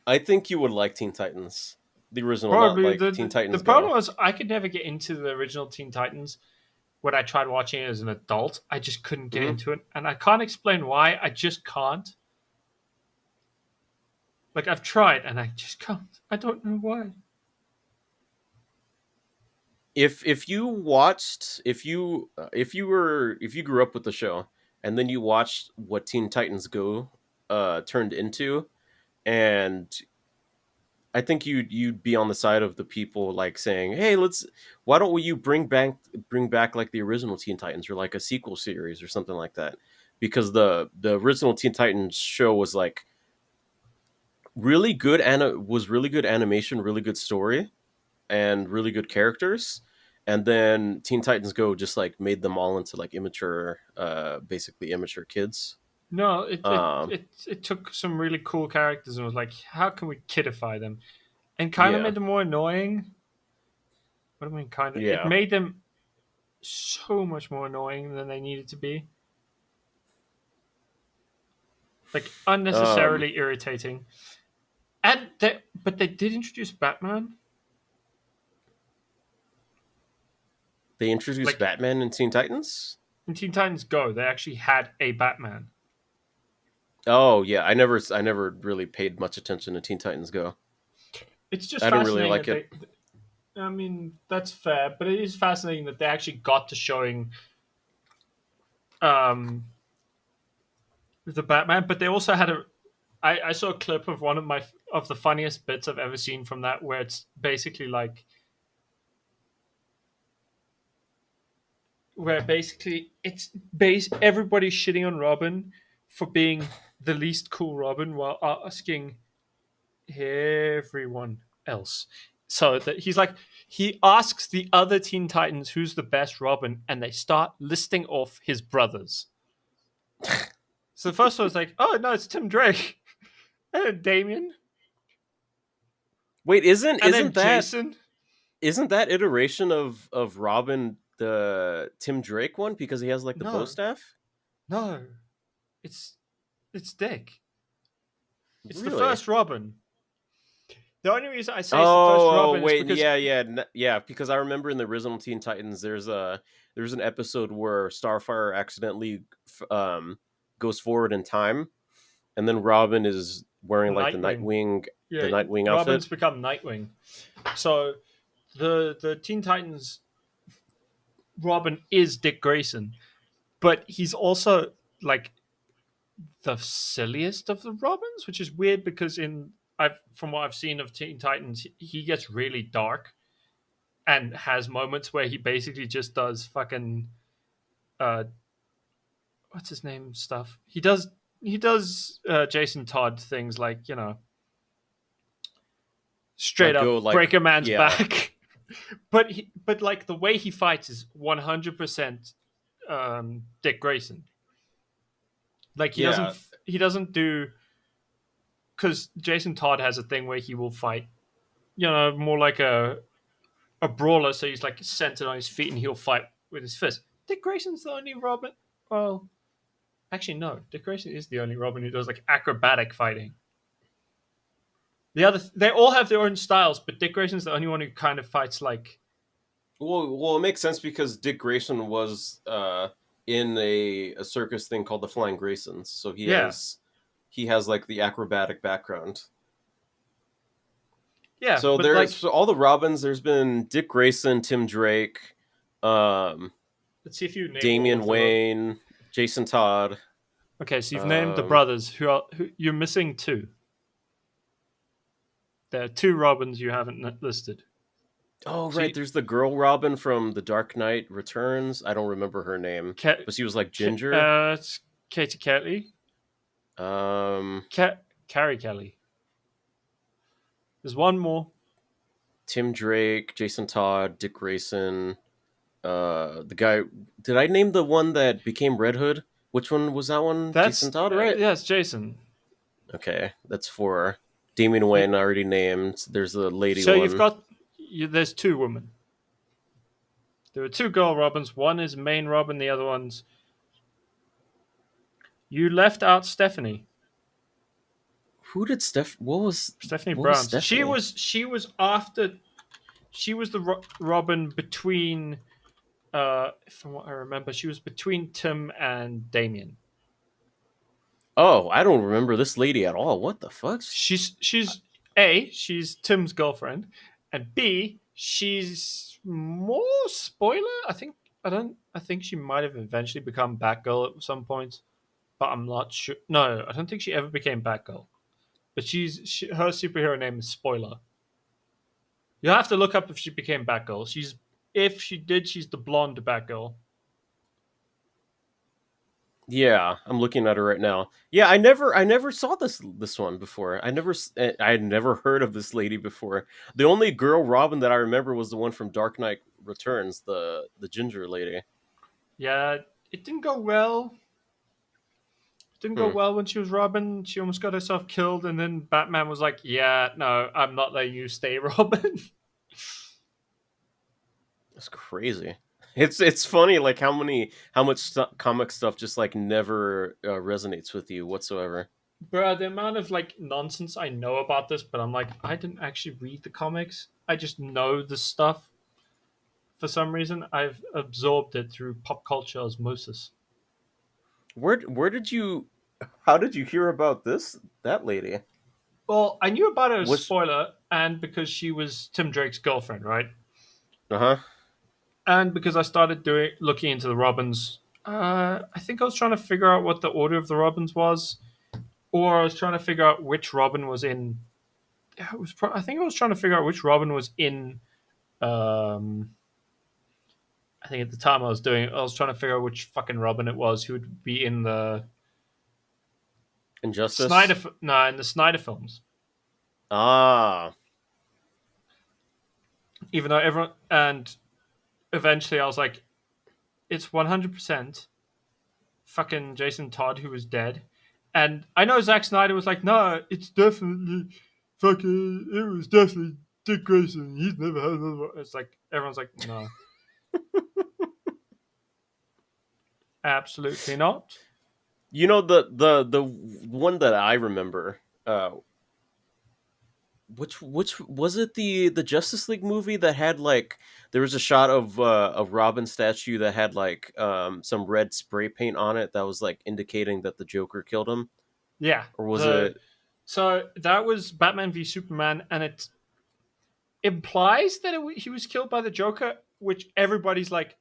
I think you would like Teen Titans, the original, not Probably like Teen the Titans problem Go. was I could never get into the original Teen Titans. When I tried watching it as an adult, I just couldn't get Hmm. into it, and I can't explain why. I just can't. Like I've tried, and I just can't. I don't know why. If you watched if you grew up with the show and then you watched what Teen Titans Go turned into, and I think you'd be on the side of the people like saying, "Hey, why don't you bring back like the original Teen Titans or like a sequel series or something like that?" Because the original Teen Titans show was like really good, was really good animation, really good story, and really good characters. and then Teen Titans Go just like made them all into like immature, basically immature kids. No, it it, Um, it it took some really cool characters and was like, how can we kidify them? And kind of yeah, made them more annoying. What do I mean, kind of? It yeah. made them so much more annoying than they needed to be. Like Um, unnecessarily irritating. But they did introduce Batman. they introduced Like Batman in Teen Titans. in Teen Titans Go, they actually had a Batman. Oh yeah, I never really paid much attention to Teen Titans Go. It's just I didn't really fascinating like that it. they. I mean, that's fair, but it is fascinating that they actually got to showing um, the Batman. But they also had a. I saw a clip of one of the funniest bits I've ever seen from that, where it's basically like where basically it's base everybody shitting on Robin for being the least cool Robin while asking everyone else. So that he's like he asks the other Teen Titans who's the best Robin, and they start listing off his brothers. So the first one was like, oh no, it's Tim Drake, and then Damien, Wait, and then Jason. isn't that iteration of Robin the Tim Drake one because he has like the bow No, staff? no, it's Dick. It's the Really? first Robin. The only reason I say it's the first Oh, Robin is wait, because yeah, yeah, yeah. Because I remember in the original Teen Titans, there's an episode where Starfire accidentally goes forward in time, and then Robin is wearing like Nightwing. The Yeah, Nightwing outfit. Robin's become Nightwing. So the Teen Titans Robin is Dick Grayson, but he's also like the silliest of the Robins, which is weird because I've from what I've seen of Teen Titans, he gets really dark and has moments where he basically just does fucking uh what's his name stuff. He does Jason Todd things like, straight Like up go like break a man's yeah, back. But like the way he fights is 100% Dick Grayson. Like yeah, he doesn't do because Jason Todd has a thing where he will fight, more like a brawler. So he's like centered on his feet and he'll fight with his fist. Dick Grayson's the only Robin. Well, actually no. Dick Grayson is the only Robin who does like acrobatic fighting. They all have their own styles, but Dick Grayson's the only one who kind of fights like well, it makes sense because Dick Grayson was in a circus thing called the Flying Graysons, so yeah, he has like the acrobatic background. yeah. So But there's like, so all the Robins. There's been Dick Grayson, Tim Drake, um, let's see if you name all Damian of the. Wayne, Jason Todd. Okay, so you've named the Um, brothers. Who you're missing two. There are two Robins you haven't listed. oh So right, you, there's the girl Robin from The Dark Knight Returns. I don't remember her name, Ke- but she was like ginger. it's Katie Kelly, Um, Carrie Kelly. There's one more. Tim Drake, Jason Todd, Dick Grayson. The guy. Did I name the one that became Red Hood? Which one was that one? Jason That's Todd, right? yeah, it's Jason. Okay, that's four. Damian You, Wayne I already named. There's the lady so you've one. got there's two women. There are two girl Robins. One is main Robin. The other one's you left out Stephanie. Who did Steph? Stephanie What was Brown. Stephanie? She was after she was the Robin between. From what I remember, she was between Tim and Damien. Oh, I don't remember this lady at all. What the fuck? She's Tim's girlfriend, and B, she's more spoiler. I think she might have eventually become Batgirl at some point, but I'm not sure. No, I don't think she ever became Batgirl. But her superhero name is Spoiler. You have to look up if she became Batgirl. If she did, she's the blonde Batgirl. Yeah, I'm looking at her right now. Yeah, I never saw this one before. I had never heard of this lady before. The only girl Robin that I remember was the one from Dark Knight Returns, the ginger lady. Yeah, it didn't go well. It didn't go Hmm, well when she was Robin. She almost got herself killed, and then Batman was like, "Yeah, no, I'm not letting you stay, Robin." that's crazy. It's funny like how much comic stuff just like never resonates with you whatsoever. Bro, the amount of like nonsense I know about this, but I'm like, I didn't actually read the comics. I just know the stuff. For some reason, I've absorbed it through pop culture osmosis. Where did you how did you hear about that lady? Well, I knew about her as Was spoiler, and because she was Tim Drake's girlfriend, right? uh-huh. And because I started doing looking into the Robins. I think I was trying to figure out what the order of the Robins was, or I was trying to figure out which Robin was in. I think I was trying to figure out which Robin was in. Um, I think at the time I was trying to figure out which fucking Robin it was who would be in the Injustice? in the Snyder films. Ah. Even though everyone and eventually I was like, it's 100% fucking Jason Todd who was dead. And I know Zack Snyder was like, no, it's definitely fucking, it was definitely Dick Grayson. He's never had another one. It's like, everyone's like, no, absolutely not. You know the one that I remember, which was it, the Justice League movie that had like there was a shot of a Robin statue that had like some red spray paint on it that was like indicating that the Joker killed him, Yeah. or was it? So that was Batman v Superman, and it implies that he was killed by the Joker, which everybody's like,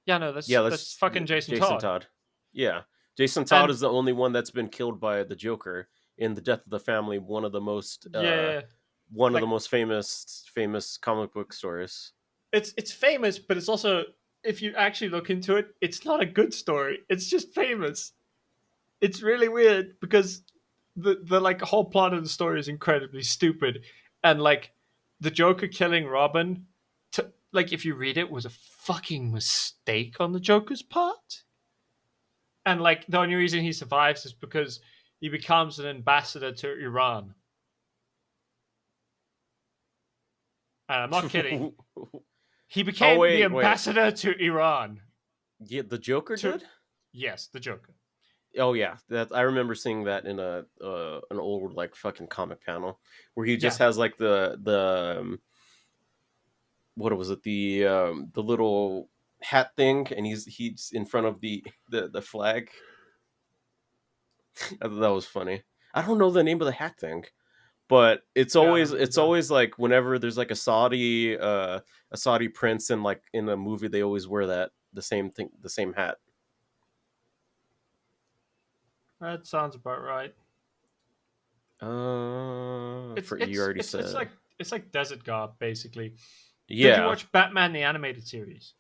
yeah, no, Yeah, that's that's fucking Jason Jason Todd. Todd. Yeah, Jason Todd And is the only one that's been killed by the Joker in the Death of the Family, yeah, one of the like most famous comic book stories. it's famous, but it's also if you actually look into it, it's not a good story. It's just famous. It's really weird because the like whole plot of the story is incredibly stupid, and like the Joker killing Robin, like if you read it, was a fucking mistake on the Joker's part. And like the only reason he survives is because he becomes an ambassador to Iran. And I'm not kidding. He Oh became the wait. ambassador to Iran. Yeah, the Joker To did. yes, the Joker. Oh yeah, that I remember seeing that in a an old like fucking comic panel where he just Yeah, has like the what was it, the little hat thing, and he's in front of the flag. I thought that was funny. I don't know the name of the hat thing, but yeah, I don't know it's either. always like whenever there's like a Saudi prince in like in a movie, they always wear that the same thing, the same hat. That sounds about right. It's For you it's already it's it's said. like it's like desert garb basically. Did you Yeah. watch Batman the animated series?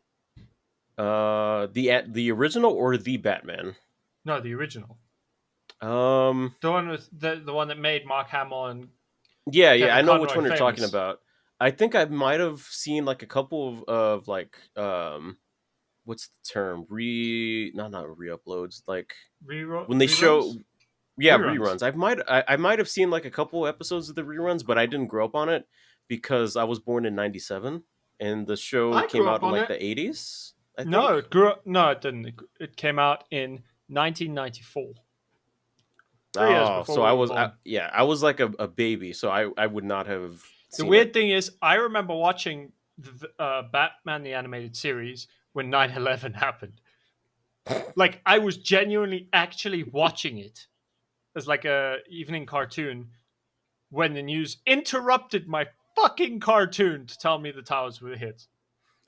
The original or the Batman? No, the original. Um, The one with the one that made Mark Hamill and yeah, Kevin I know which Conroy one you're talking famous. about. I think I might have seen like a couple of like what's the term? Not re-uploads, like when they show, Reruns? yeah, Reruns. reruns. I might have seen like a couple episodes of the reruns, but I didn't grow up on it because I was born in '97 and the show I came grew up out in on like it. the '80s, I No, think. it grew up. No, it didn't. It came out in 1994, 3 years Oh, before so we were born. yeah, I was like a baby, so I would not have The seen it. weird thing is, I remember watching the Batman the animated series when 9/11 happened. Like I was genuinely actually watching it as like a evening cartoon when the news interrupted my fucking cartoon to tell me the towers were hit.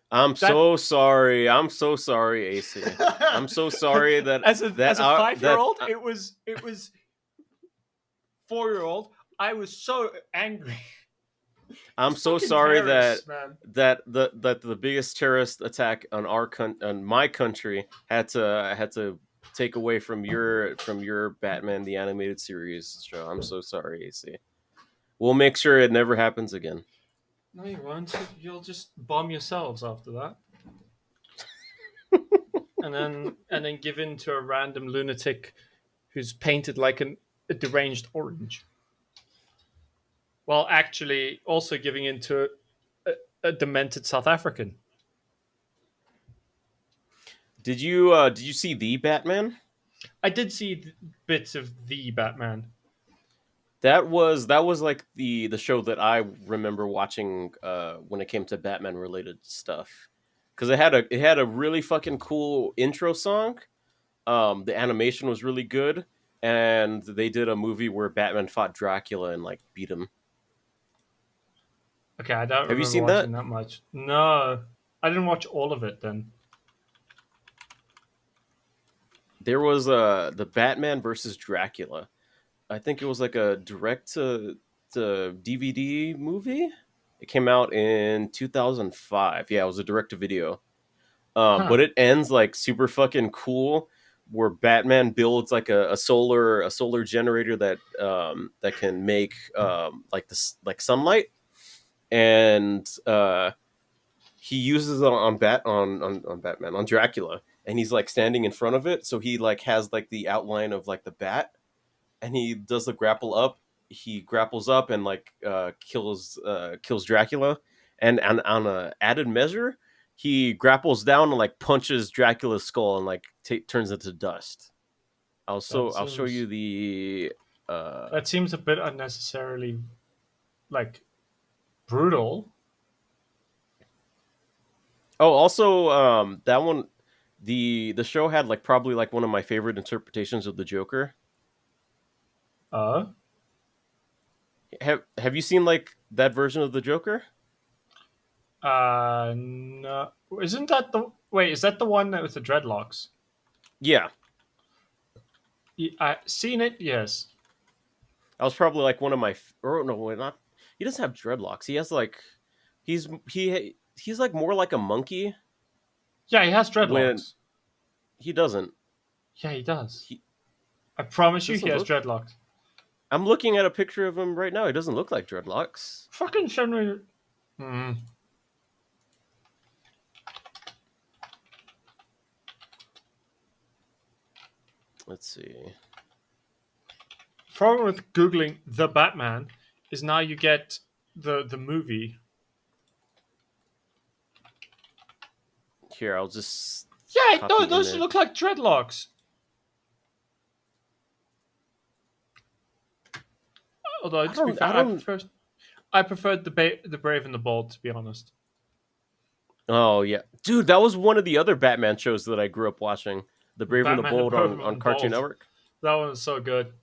I'm That so sorry. I'm so sorry, AC. I'm so sorry as a 5 year that old, it was 4 year old. I was so angry. I'm It's so fucking sorry terrorists, man. that the biggest terrorist attack on on my country had to take away from your Batman the animated series show. I'm so sorry, AC. We'll make sure it never happens again. No, you won't. You'll just bomb yourselves after that, and then give in to a random lunatic who's painted like a deranged orange, while actually also giving in to a demented South African. Did you see the Batman? I did see bits of the Batman. That was like the show that I remember watching when it came to Batman related stuff. Cuz it had a really fucking cool intro song. The animation was really good, and they did a movie where Batman fought Dracula and like beat him. Okay, I don't Have you remember seen that? watching that much. No, I didn't watch all of it then. There was the Batman versus Dracula. I think it was like a direct to DVD movie. It came out in 2005. Yeah, it was a direct to video. Huh. But it ends like super fucking cool, where Batman builds like a solar generator that can make like this like sunlight, and he uses it on Batman, on Dracula, and he's like standing in front of it, so he like has like the outline of like the bat, and he does the grapple up. He grapples up and like kills Dracula, and on a added measure, he grapples down and like punches Dracula's skull and like turns it to dust. That I'll show you seems the. Uh, that seems a bit unnecessarily like brutal. oh, also that one, the show had like probably like one of my favorite interpretations of the Joker. Uh, Have you seen like that version of the Joker? no, isn't that the wait? Is that the one that with the dreadlocks? Yeah, I seen it. Yes. that was probably like one of my. Or no, not. He doesn't have dreadlocks. He has like, he's like more like a monkey. Yeah, he has When dreadlocks. he doesn't, Yeah, he does. he I promise you, he doesn't has look. dreadlocks. I'm looking at a picture of him right now. He doesn't look like dreadlocks. Fucking show me. Hmm. Let's see. Problem with googling the Batman is now you get the movie. Here, I'll just Yeah, no, copy those image. look like dreadlocks. Although I to be don't. fair, I don't. I preferred the Brave and the Bold, to be honest. Oh yeah, dude, that was one of the other Batman shows that I grew up watching. The Brave and the Batman the Bold Brave on and Cartoon Bold. Network. That one was so good.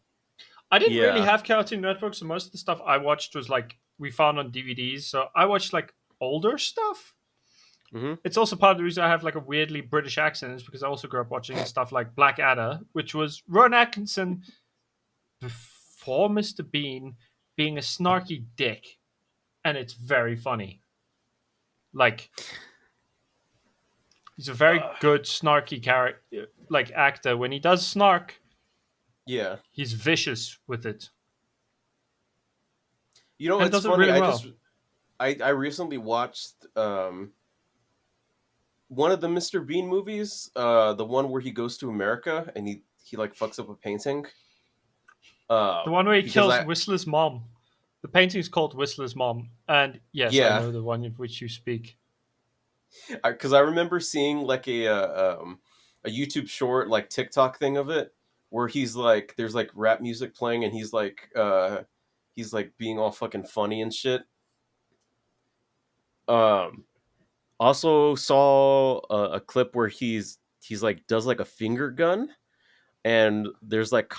I didn't really Yeah. have Cartoon Network, so most of the stuff I watched was like we found on DVDs. So I watched like older stuff. Hmm. It's also part of the reason I have like a weirdly British accent is because I also grew up watching stuff like Blackadder, which was Ron Atkinson before Mr. Bean being a snarky dick, and it's very funny. Like he's a very good snarky character, like actor. When he does snark, Yeah. he's vicious with it and It's does it funny. really I well. just I recently watched one of the Mr. Bean movies, the one where he goes to America and he like fucks up a painting. The one where he Because kills I Whistler's mom. The painting is called Whistler's mom, and yes, I yeah, know the one of which you speak. because I remember seeing like a YouTube short like TikTok thing of it where he's like there's like rap music playing and he's like being all fucking funny and shit. Um Also saw a clip where he's like does like a finger gun, and there's like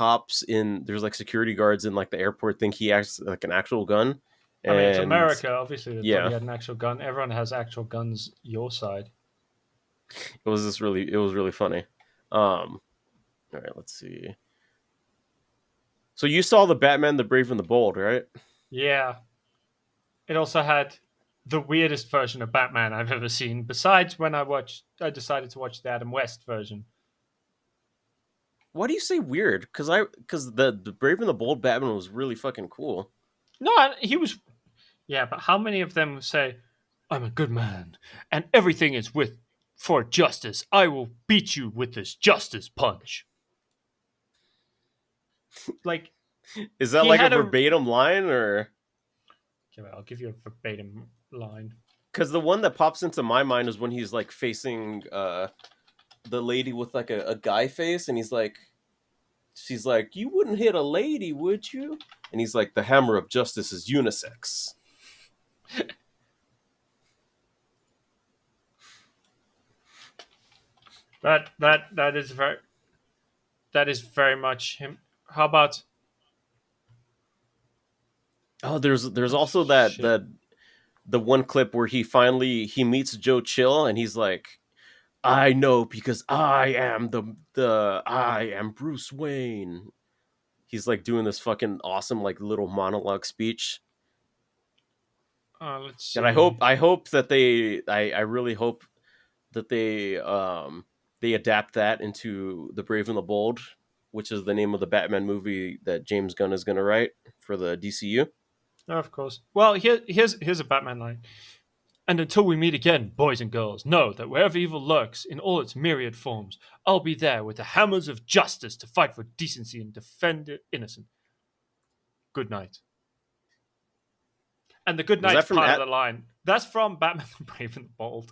security guards in like the airport think he acts like an actual gun, I mean, it's and America. Obviously, they thought he yeah, had an actual gun. Everyone has actual guns. Your side. it was really funny. All right, let's see. So you saw the Batman, the Brave and the Bold, right? Yeah. It also had the weirdest version of Batman I've ever seen. Besides when I decided to watch the Adam West version. Why do you say weird? Because the Brave and the Bold Batman was really fucking cool. No, he was. Yeah, but how many of them say, "I'm a good man, and everything is with for justice. I will beat you with this justice punch." Like Is that he like a had a. verbatim line or? Okay, I'll give you a verbatim line. Because the one that pops into my mind is when he's like facing the lady with like a guy face, and she's like, "You wouldn't hit a lady, would you?" And he's like, "The hammer of justice is unisex." That is very much him. How about Oh, there's oh also that shit? the one clip where he meets Joe Chill, and he's like, "I know because I am Bruce Wayne." He's like doing this fucking awesome like little monologue speech. Let's And see. I hope that I really hope that they adapt that into The Brave and the Bold, which is the name of the Batman movie that James Gunn is going to write for the DCU. No, of course. Well, here's a Batman line. And until we meet again, boys and girls, know that wherever evil lurks in all its myriad forms, I'll be there with the hammers of justice to fight for decency and defend the innocent. Good night. And the good Was night's that from part of at the line. That's from Batman the Brave and the Bold.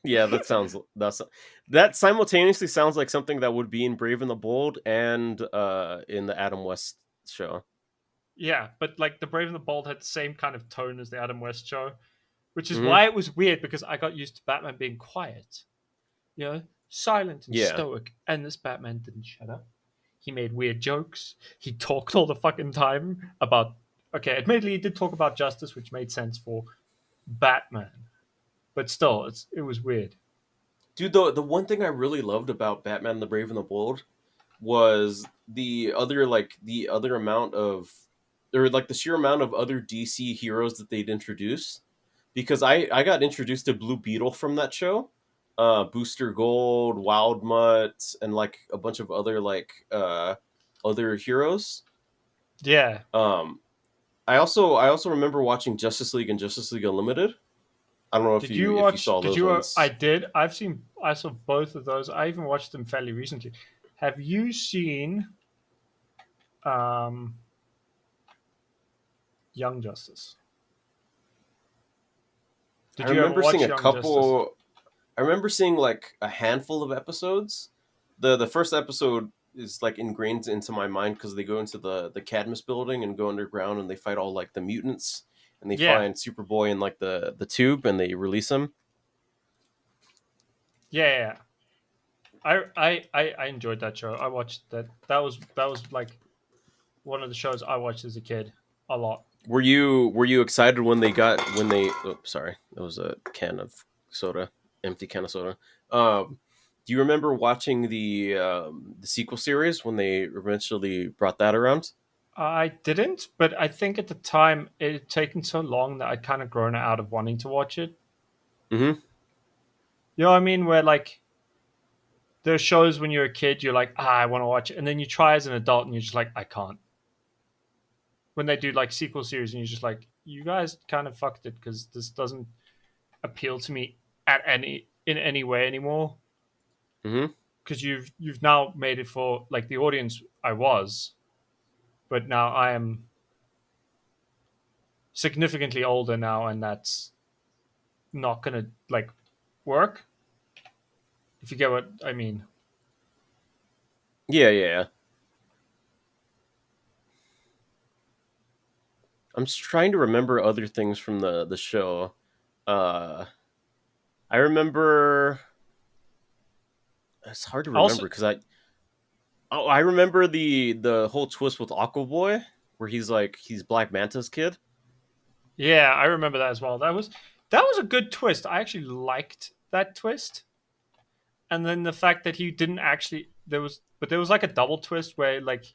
Yeah, that simultaneously sounds like something that would be in Brave and the Bold and in the Adam West show. Yeah, but like the Brave and the Bold had the same kind of tone as the Adam West show, which is Mhm. why it was weird because I got used to Batman being quiet, silent and Yeah. stoic, and this Batman didn't shut up. He made weird jokes. He talked all the fucking time about. Okay, admittedly, he did talk about justice, which made sense for Batman, but still, it was weird. Dude, the one thing I really loved about Batman the Brave and the Bold was the other amount of or like the sheer amount of other DC heroes that they'd introduce. Because I got introduced to Blue Beetle from that show, Booster Gold, Wild Mutt, and like a bunch of other other heroes. Yeah. Um, I also remember watching Justice League and Justice League Unlimited. I don't know Did you if you watch? saw Did those you? I ones. did. I saw both of those. I even watched them fairly recently. Have you seen um, Young Justice? I Did you ever remember seeing watch a Young Justice? couple. I remember seeing like a handful of episodes. The first episode is like ingrained into my mind because they go into the Cadmus building and go underground and they fight all like the mutants and they Yeah, find Superboy in like the tube and they release him. yeah. I enjoyed that show. I watched that. That was like one of the shows I watched as a kid a lot. Were you excited when they got when they? Oh, sorry, that was a can of soda, empty can of soda. Do you remember watching the sequel series when they eventually brought that around? I didn't, but I think at the time it had taken so long that I'd kind of grown out of wanting to watch it. Mm-hmm. You know what I mean? Where like there are shows when you're a kid, you're like, I want to watch it, and then you try as an adult, and you're just like, I can't. When they do like sequel series, and you're just like, you guys kind of fucked it because this doesn't appeal to me at any in any way anymore. Mm-hmm. Because you've now made it for like the audience I was, but now I am significantly older now, and that's not gonna like work. If you get what I mean. Yeah, yeah, yeah. I'm just trying to remember other things from the show. Uh, I remember it's hard to Also, remember because I remember the whole twist with Aquaboy where he's Black Manta's kid. yeah, I remember that as well. That was a good twist. I actually liked that twist, and then the fact that he didn't actually there was like a double twist where like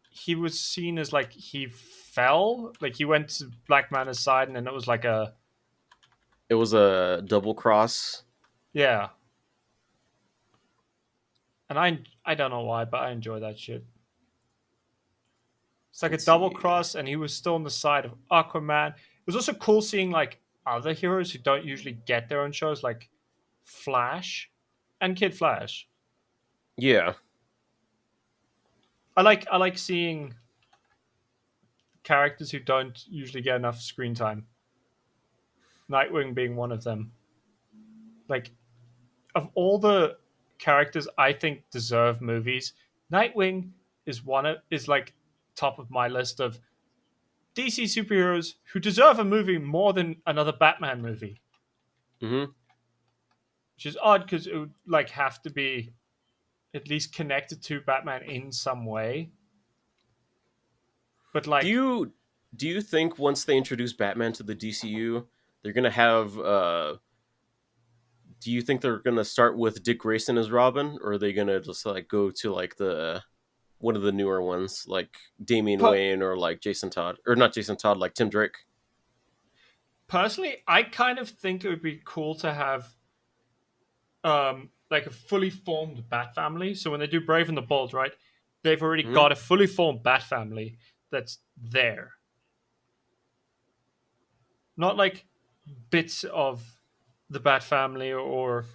he was seen as like he fell, like he went to Black Manta's side, and then it was like a It was a double cross. yeah. and I don't know why, but I enjoy that shit. It's like a Let's double see. cross, and he was still on the side of Aquaman. It was also cool seeing like other heroes who don't usually get their own shows, like Flash and Kid Flash. Yeah. I like seeing characters who don't usually get enough screen time. Nightwing being one of them. Like of all the characters I think deserve movies, Nightwing is like top of my list of DC superheroes who deserve a movie more than another Batman movie. Hmm. Which is odd because it would like have to be at least connected to Batman in some way. But Do like you do you think once they introduce Batman to the DCU, they're gonna have? Do you think they're gonna start with Dick Grayson as Robin, or are they gonna just like go to like the one of the newer ones, like Damian per- Wayne or like Jason Todd, or not Jason Todd, like Tim Drake? personally, I kind of think it would be cool to have like a fully formed Bat family. So when they do Brave and the Bold, right, they've already Hmm. got a fully formed Bat family that's there. Not like bits of the Bat family or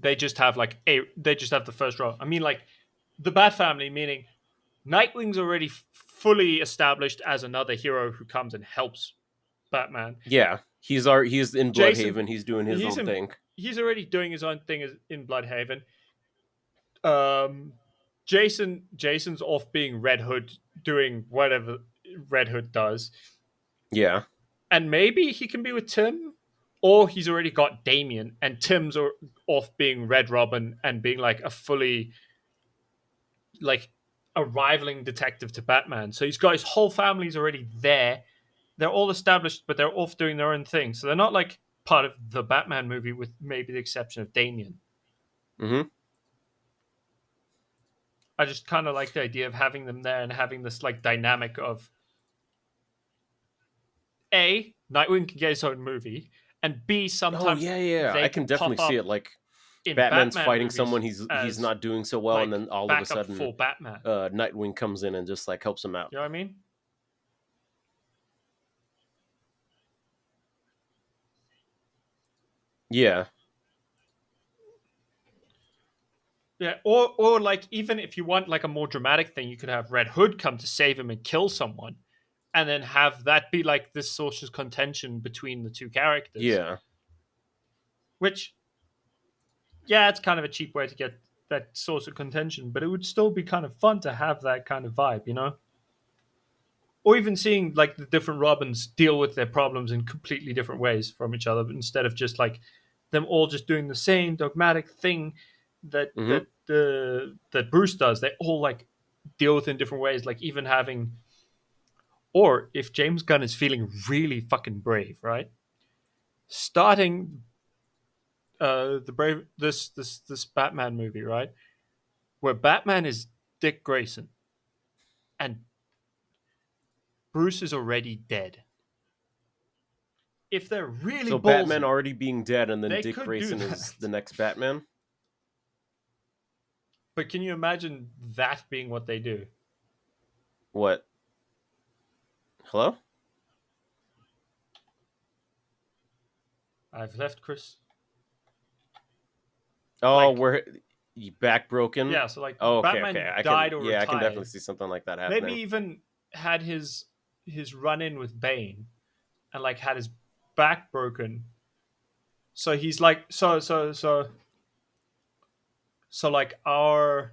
they just have the first row. I mean like the Bat family meaning Nightwing's already fully established as another hero who comes and helps Batman. Yeah, he's in Jason, Bloodhaven. He's doing his he's own in, thing. he's already doing his own thing in Bloodhaven. Um, Jason's off being Red Hood, doing whatever Red Hood does, Yeah. and maybe he can be with Tim, or he's already got Damien, and Tim's off being Red Robin and being like a fully like a rivaling detective to Batman. So he's got his whole family's already there. They're all established, but they're off doing their own thing. So they're not like part of the Batman movie, with maybe the exception of Damien. Hmm. I just kind of like the idea of having them there and having this like dynamic of A, Nightwing can get his own movie, and B, Oh sometimes yeah, yeah. they I can can definitely pop see up it. Like in Batman's Batman fighting someone movies he's as not doing so well, and like then all of a backup sudden, for Batman. Nightwing comes in and just like helps him out. You know what I mean? Yeah. Yeah, or like even if you want like a more dramatic thing, you could have Red Hood come to save him and kill someone, and then have that be like this source of contention between the two characters. Yeah. Which, yeah, it's kind of a cheap way to get that source of contention, but it would still be kind of fun to have that kind of vibe, you know? Or even seeing like the different Robins deal with their problems in completely different ways from each other, instead of just like them all just doing the same dogmatic thing Hmm. that Bruce does. They all like deal with it in different ways. Like even having, or if James Gunn is feeling really fucking brave, right? Starting the brave this Batman movie, right, where Batman is Dick Grayson and Bruce is already dead. If they're really So Batman ballsy, already being dead, and then they Dick could do Grayson is the that. next Batman. But can you imagine that being what they do? What? Hello? I've left Chris. Oh, Like, where you back broken? yeah, so like Oh, okay, okay. Batman I can, died or yeah, I can definitely retired. see something like that Maybe happening. even had his run in with Bane and like had his back broken. So he's like so like our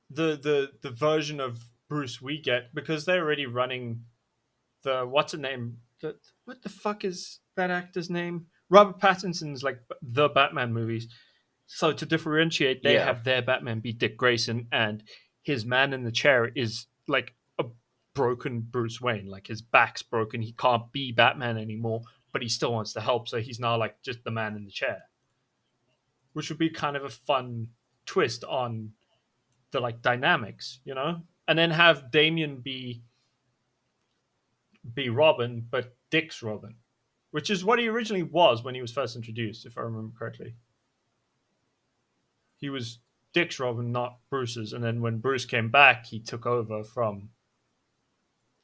the version of Bruce we get, because they're already running the what's the name? What the fuck is that actor's name? Robert Pattinson's like the Batman movies. So to differentiate, they Yeah. have their Batman be Dick Grayson, and his man in the chair is like a broken Bruce Wayne. Like his back's broken, he can't be Batman anymore, but he still wants to help. So he's now like just the man in the chair, which would be kind of a fun twist on the like dynamics, you know. And then have Damien be Robin, but Dick's Robin, which is what he originally was when he was first introduced, if I remember correctly. He was Dick's Robin, not Bruce's. And then when Bruce came back, he took over from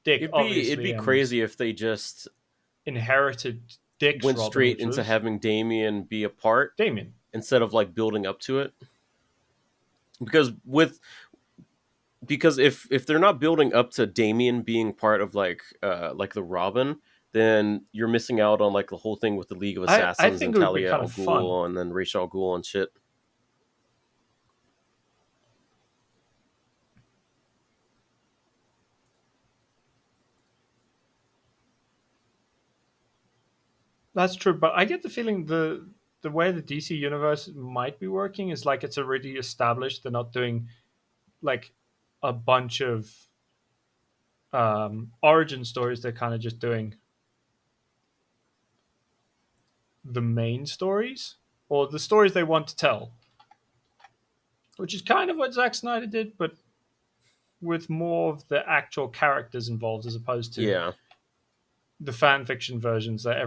Dick, It'd obviously, be and crazy if they just inherited Dick's went Robin, straight which into was having Damien be a part Damien. instead of like building up to it. Because with because if they're not building up to Damien being part of like the Robin, then you're missing out on like the whole thing with the League of I Assassins think and it would be Talia kind al of fun. Ghul and then Ra's al Ghul and shit. That's true, but I get the feeling the way the DC universe might be working is like it's already established. They're not doing like a bunch of origin stories. They're kind of just doing the main stories or the stories they want to tell, which is kind of what Zack Snyder did, but with more of the actual characters involved as opposed to Yeah. the fan fiction versions that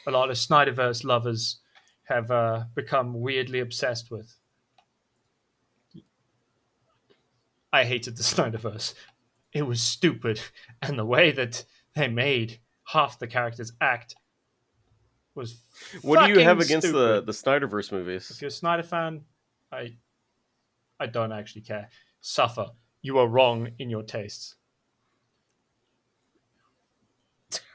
a lot of Snyderverse lovers have become weirdly obsessed with. I hated the Snyderverse. It was stupid, and the way that they made half the characters act was What do you have fucking against stupid. the Snyderverse If movies? you're a Snyder fan, I I don't actually care. Suffer. You are wrong in your tastes.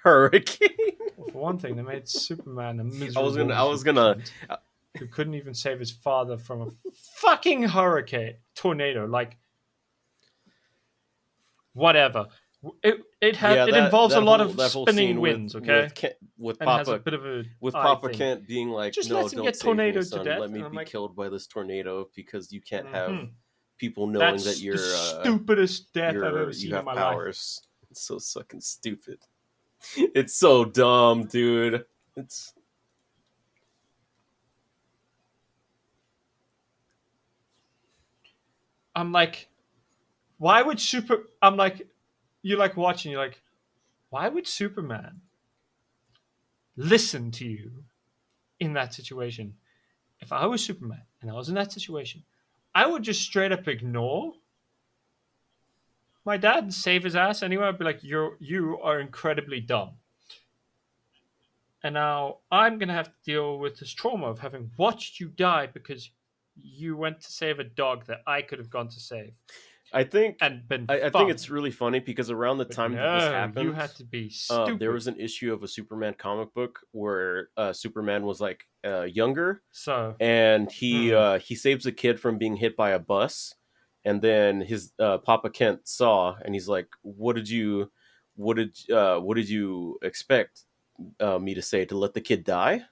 Hurricane. Well, for one thing, they made Superman a I miserable was little gonna. cunt who couldn't even save his father from a fucking hurricane tornado. Like whatever. Yeah, It involves a lot of that whole spinning scene winds, okay, With and has a Papa bit of a eye Papa thing. Kent being like, Just "No, lets him don't get save me, tornadoed to son. death, Let me and I'm be like, killed by this tornado because you can't have mm-hmm. people knowing that That's the stupidest death I've ever you seen in have my life. powers." It's so fucking stupid. It's so dumb, dude. It's I'm like, why would Super? I'm like, you like watching. You're like, why would Superman listen to you in that situation? If I was Superman and I was in that situation, I would just straight up ignore my dad and save his ass anyway. I'd be like, you are incredibly dumb. And now I'm gonna have to deal with this trauma of having watched you die because you went to save a dog that I could have gone to save I think and been I think it's fine. really funny because around the But time that this no, you happened, had to be there stupid. was an issue of a Superman comic book where Superman was like younger, So, and hmm, he saves a kid from being hit by a bus, and then his Papa Kent saw, and he's like, what did you expect me to say, to let the kid die?"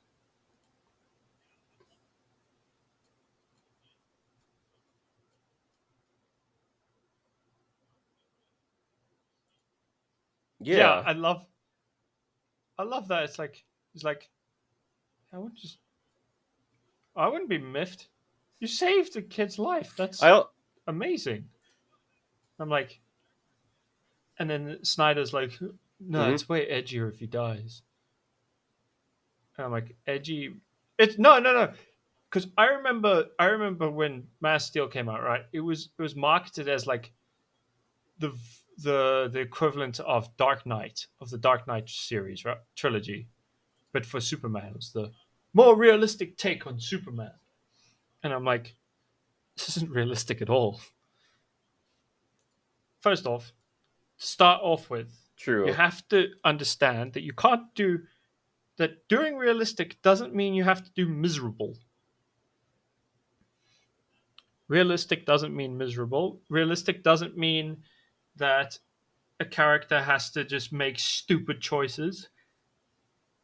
yeah, Yeah, I love that. It's like I would just I wouldn't be miffed. You saved a kid's life. That's I amazing. I'm like, and then Snyder's like, no, mhm. it's way edgier if he dies. And I'm like, edgy. It's no. Because I remember when Man of Steel came out, right? It was marketed as like the the equivalent of Dark Knight of the Dark Knight series, right? Trilogy, but for Superman, it was the more realistic take on Superman. And I'm like, this isn't realistic at all. First off, to start off with, you True. have to understand that you can't do that. Doing realistic doesn't mean you have to do miserable. Realistic doesn't mean miserable. Realistic doesn't mean that a character has to just make stupid choices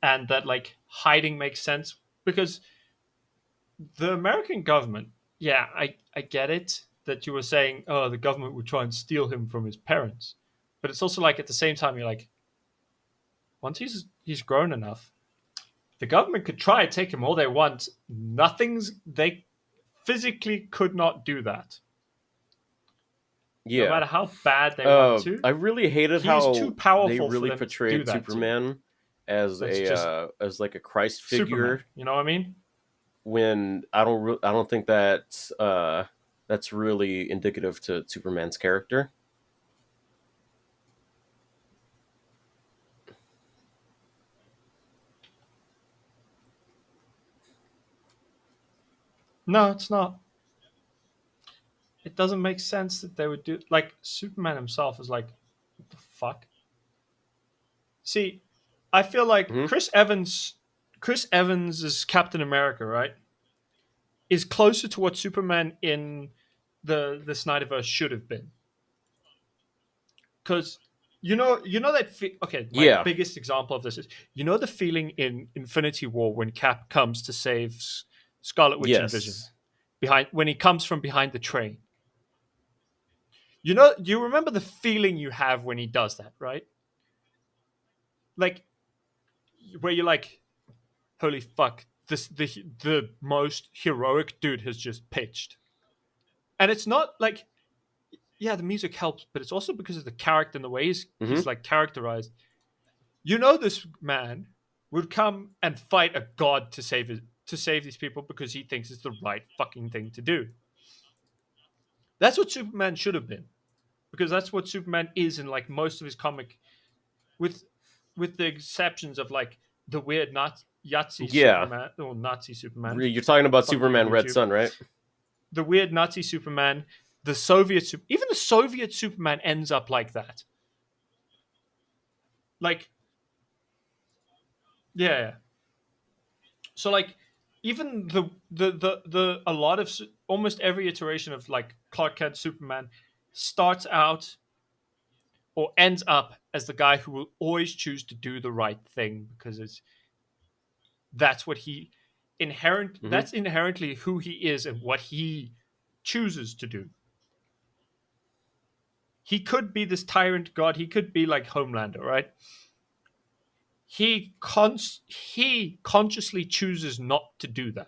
and that like hiding makes sense because the American government, yeah, I get it that you were saying, oh, the government would try and steal him from his parents. But it's also like at the same time, you're like, once he's grown enough, the government could try and take him all they want. They physically could not do that. No Yeah. matter how bad they want to, I really hated he is too how they powerful for really them to do portrayed that to. Superman as That's just as like a Christ Superman. figure. You know what I mean? when I don't think that that's really indicative to Superman's character. No, it's not. It doesn't make sense that they would do like Superman himself is like, what the fuck? See, I feel like Hmm. Chris Evans is Captain America, right? Is closer to what Superman in the Snyderverse should have been. Because you know that okay, my Yeah. biggest example of this is the feeling in Infinity War when Cap comes to save Scarlet Witch and Vision Yes. behind when he comes from behind the train. You remember the feeling you have when he does that, right? Like where you're like, holy fuck, this the most heroic dude has just pitched. And it's not like, yeah, the music helps, but it's also because of the character and the way he's Hmm. like characterized. This man would come and fight a god to save these people because he thinks it's the right fucking thing to do. That's what Superman should have been, because that's what Superman is in like most of his comic, with the exceptions of like the weird Yahtzee Yeah. Superman or Nazi Superman. You're talking about Fuck you, Superman Red YouTube. Sun, right? The weird Nazi Superman, even the Soviet Superman ends up like that. Like, yeah. So like, even the a lot of almost every iteration of like Clark Kent Superman starts out or ends up as the guy who will always choose to do the right thing because that's what he Hmm. that's inherently who he is and what he chooses to do. He could be this tyrant god, he could be like Homelander, right? He consciously chooses not to do that.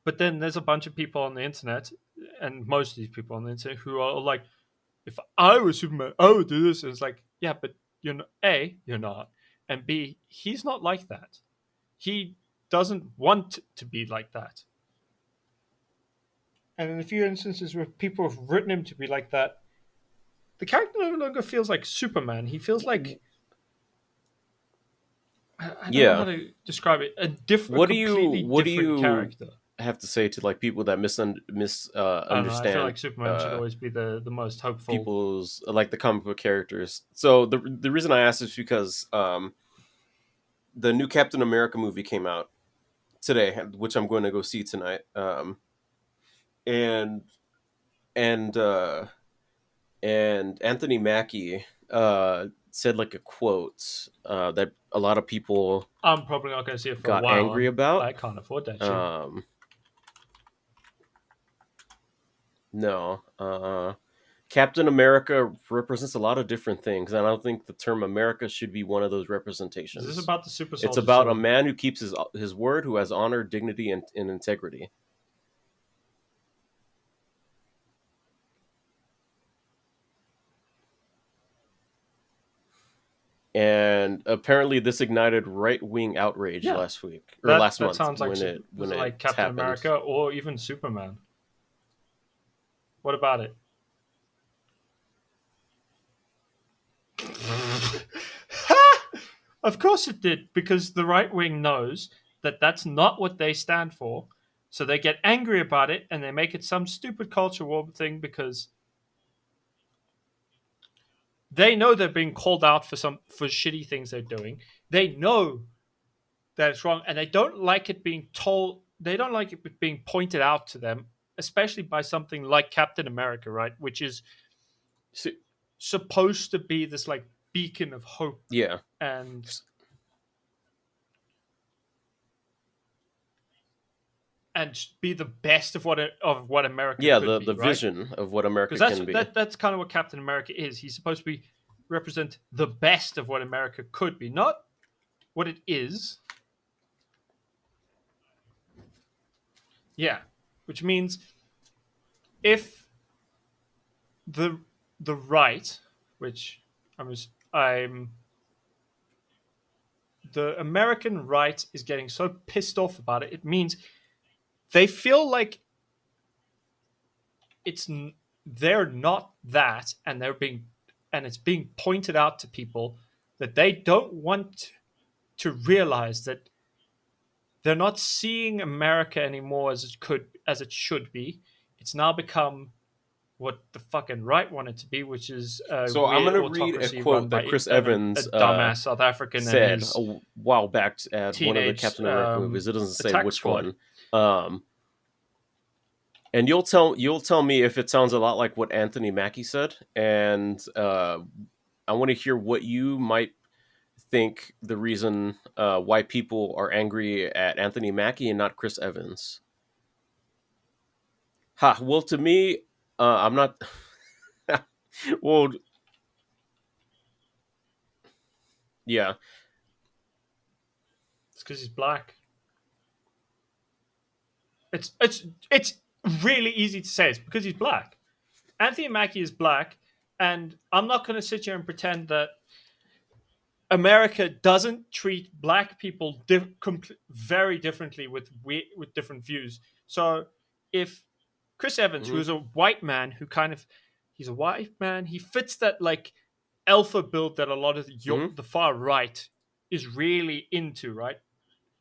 But then there's a bunch of people on the internet, and most of these people on the internet who are like, if I was Superman, I would do this. And it's like, yeah, but you're not, A, you're not, and B, he's not like that. He doesn't want to be like that. And in a few instances where people have written him to be like that, the character no longer feels like Superman. He feels like, I don't know how Yeah. to describe it, a completely What do different you character. have to say to like people that I don't know. I feel understand like Superman should always be the most hopeful. people's like the comic book characters. So the reason I asked is because the new Captain America movie came out today, which I'm going to go see tonight. And and uh, and Anthony Mackie said like a quote that a lot of people I'm probably not going to see it for a got while. angry about. I can't afford that shit. Um, no, Captain America represents a lot of different things, and I don't think the term America should be one of those Is this representations. about the super It's soldier about a serum? man who keeps his word, who has honor, dignity, and integrity. And apparently, this ignited right wing outrage Yeah, last week or that last that month sounds like when it like Captain happened. America or even Superman. What about it? Of course it did, because the right wing knows that that's not what they stand for. So they get angry about it and they make it some stupid culture war thing because they know they're being called out for shitty things they're doing. They know that it's wrong, and they don't like it being told. They don't like it being pointed out to them, especially by something like Captain America, right? Which is So, supposed to be this like beacon of hope yeah, and be the best of what America yeah, could be, the right? vision of what Because America can be. that's kind of what Captain America is. He's supposed to be represent the best of what America could be, not what it is. Yeah, which means if the right, which I'm the American right is getting so pissed off about it. It means they feel like it's they're not that, and it's being pointed out to people that they don't want to realize that they're not seeing America anymore as it should be. It's now become what the fucking right want it to be, which is a So I'm weird gonna read a autocracy run quote that by Chris a Evans dumbass South African and said his while back at one of the teenage Captain America movies. It doesn't say attack which squad. one. Um, and you'll tell me if it sounds a lot like what Anthony Mackie said, and I want to hear what you might think the reason why people are angry at Anthony Mackie and not Chris Evans. Ha! Well, to me, I'm not. Well, yeah, It's because he's black. It's really easy to say. It's because he's black. Anthony Mackie is black, and I'm not going to sit here and pretend that America doesn't treat black people very differently with different views. So if Chris Evans, who hmm is a white man, he's a white man, he fits that like alpha build that a lot of hmm the far right is really into, right?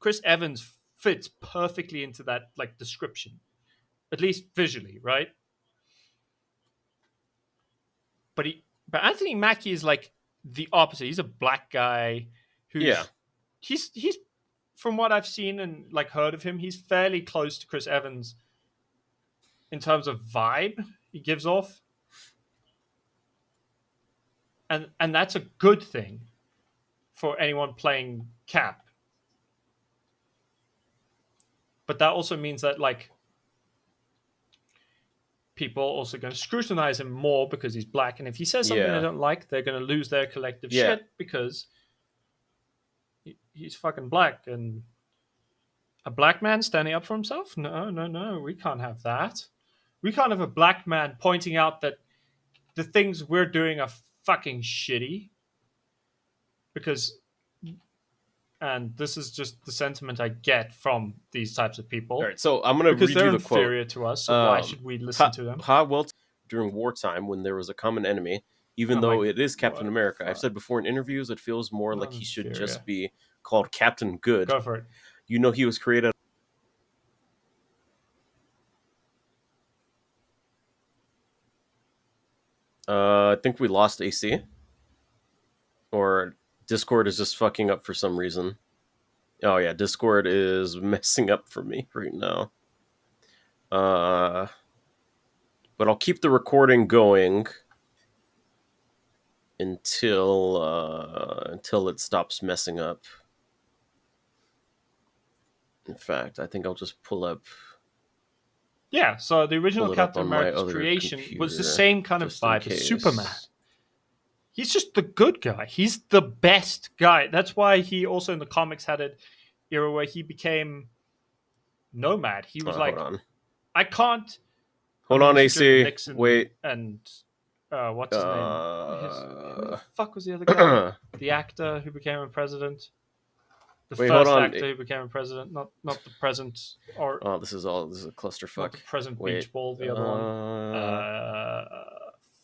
Chris Evans fits perfectly into that like description, at least visually, right? But Anthony Mackie is like the opposite. He's a black guy yeah, who's he's from what I've seen and like heard of him, he's fairly close to Chris Evans in terms of vibe he gives off, and that's a good thing for anyone playing Cap. But that also means that like people are also going to scrutinize him more because he's black, and if he says something they yeah, don't like, they're going to lose their collective yeah. shit because he's fucking black. And a black man standing up for himself? No, no, no. We can't have that. We can't have a black man pointing out that the things we're doing are fucking shitty. Because, and this is just the sentiment I get from these types of All people, right, so I'm gonna because read they're you the quote. inferior to us, so why should we listen to them? Well, during wartime, when there was a common enemy, even I'm like, though it is Captain what the America, I've fuck? said before in interviews, it feels more like Not he should inferior. just be called Captain Good. Go for it. You know, he was created. I think we lost AC, or Discord is just fucking up for some reason. Oh yeah, Discord is messing up for me right now. Uh, but I'll keep the recording going until it stops messing up. In fact, I think I'll just Yeah, so the original pull it up Captain on my America's other creation was the computer same kind of just in vibe as Superman. case. He's just the good guy. He's the best guy. That's why he also in the comics had an era where he became nomad. He was Hold like, on. I can't. I Hold mean, on, this is during AC. Nixon Wait. and what's his name? Who the fuck was the other guy? Wait, The actor who became a president. The hold first on. actor who became a president, not the present, or Oh, this is a not clusterfuck. the present Wait. beach ball. The other one.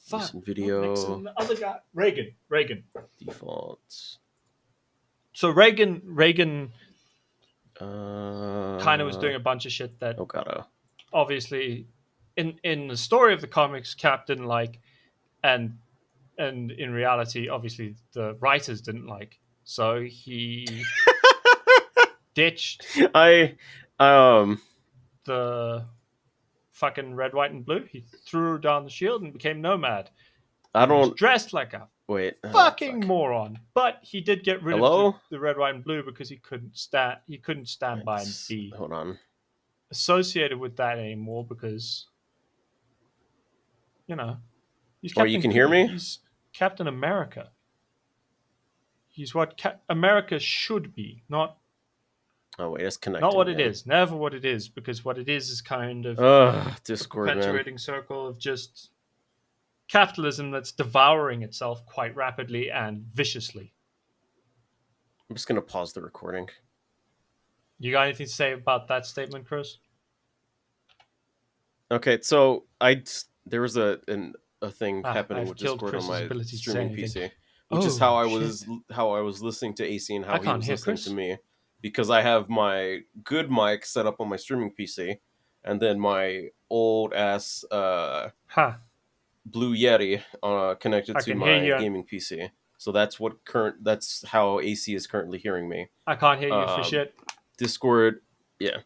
Fuck. Recent Not video. Nixon. The other guy. Reagan. Defaults. So Reagan kind of was doing Uh, a bunch of shit that oh god. obviously in the story of the comics Cap didn't like, and in reality obviously the writers didn't like, so he ditched I the fucking red, white, and blue. He threw down the shield and became nomad. I And he was don't dressed like a wait. fucking Fuck. moron, but he did get rid of Hello? the red, white, and blue because he couldn't stand by and be Hold on. associated with that anymore, because you know he's Oh, you Captain can hear Good. me? He's Captain America. He's what America should be, Oh wait, it's connecting. not what it again. is. Never what it is, because what it is kind of a Discord, man. perpetuating circle of just capitalism that's devouring itself quite rapidly and viciously. I'm just gonna pause the recording. You got anything to say about that statement, Chris? Okay, so there was a thing Ah, happening I've with killed Discord on Chris's my ability to say streaming anything. PC, which is Oh shit! how I was listening to AC and I how he can't was hear listening to Chris. me, because I have my good mic set up on my streaming PC, and then my old ass Ha! Blue Yeti connected I to can hear my you. gaming PC. So that's how AC is currently hearing me. I can't hear you for Um, shit. Discord, yeah,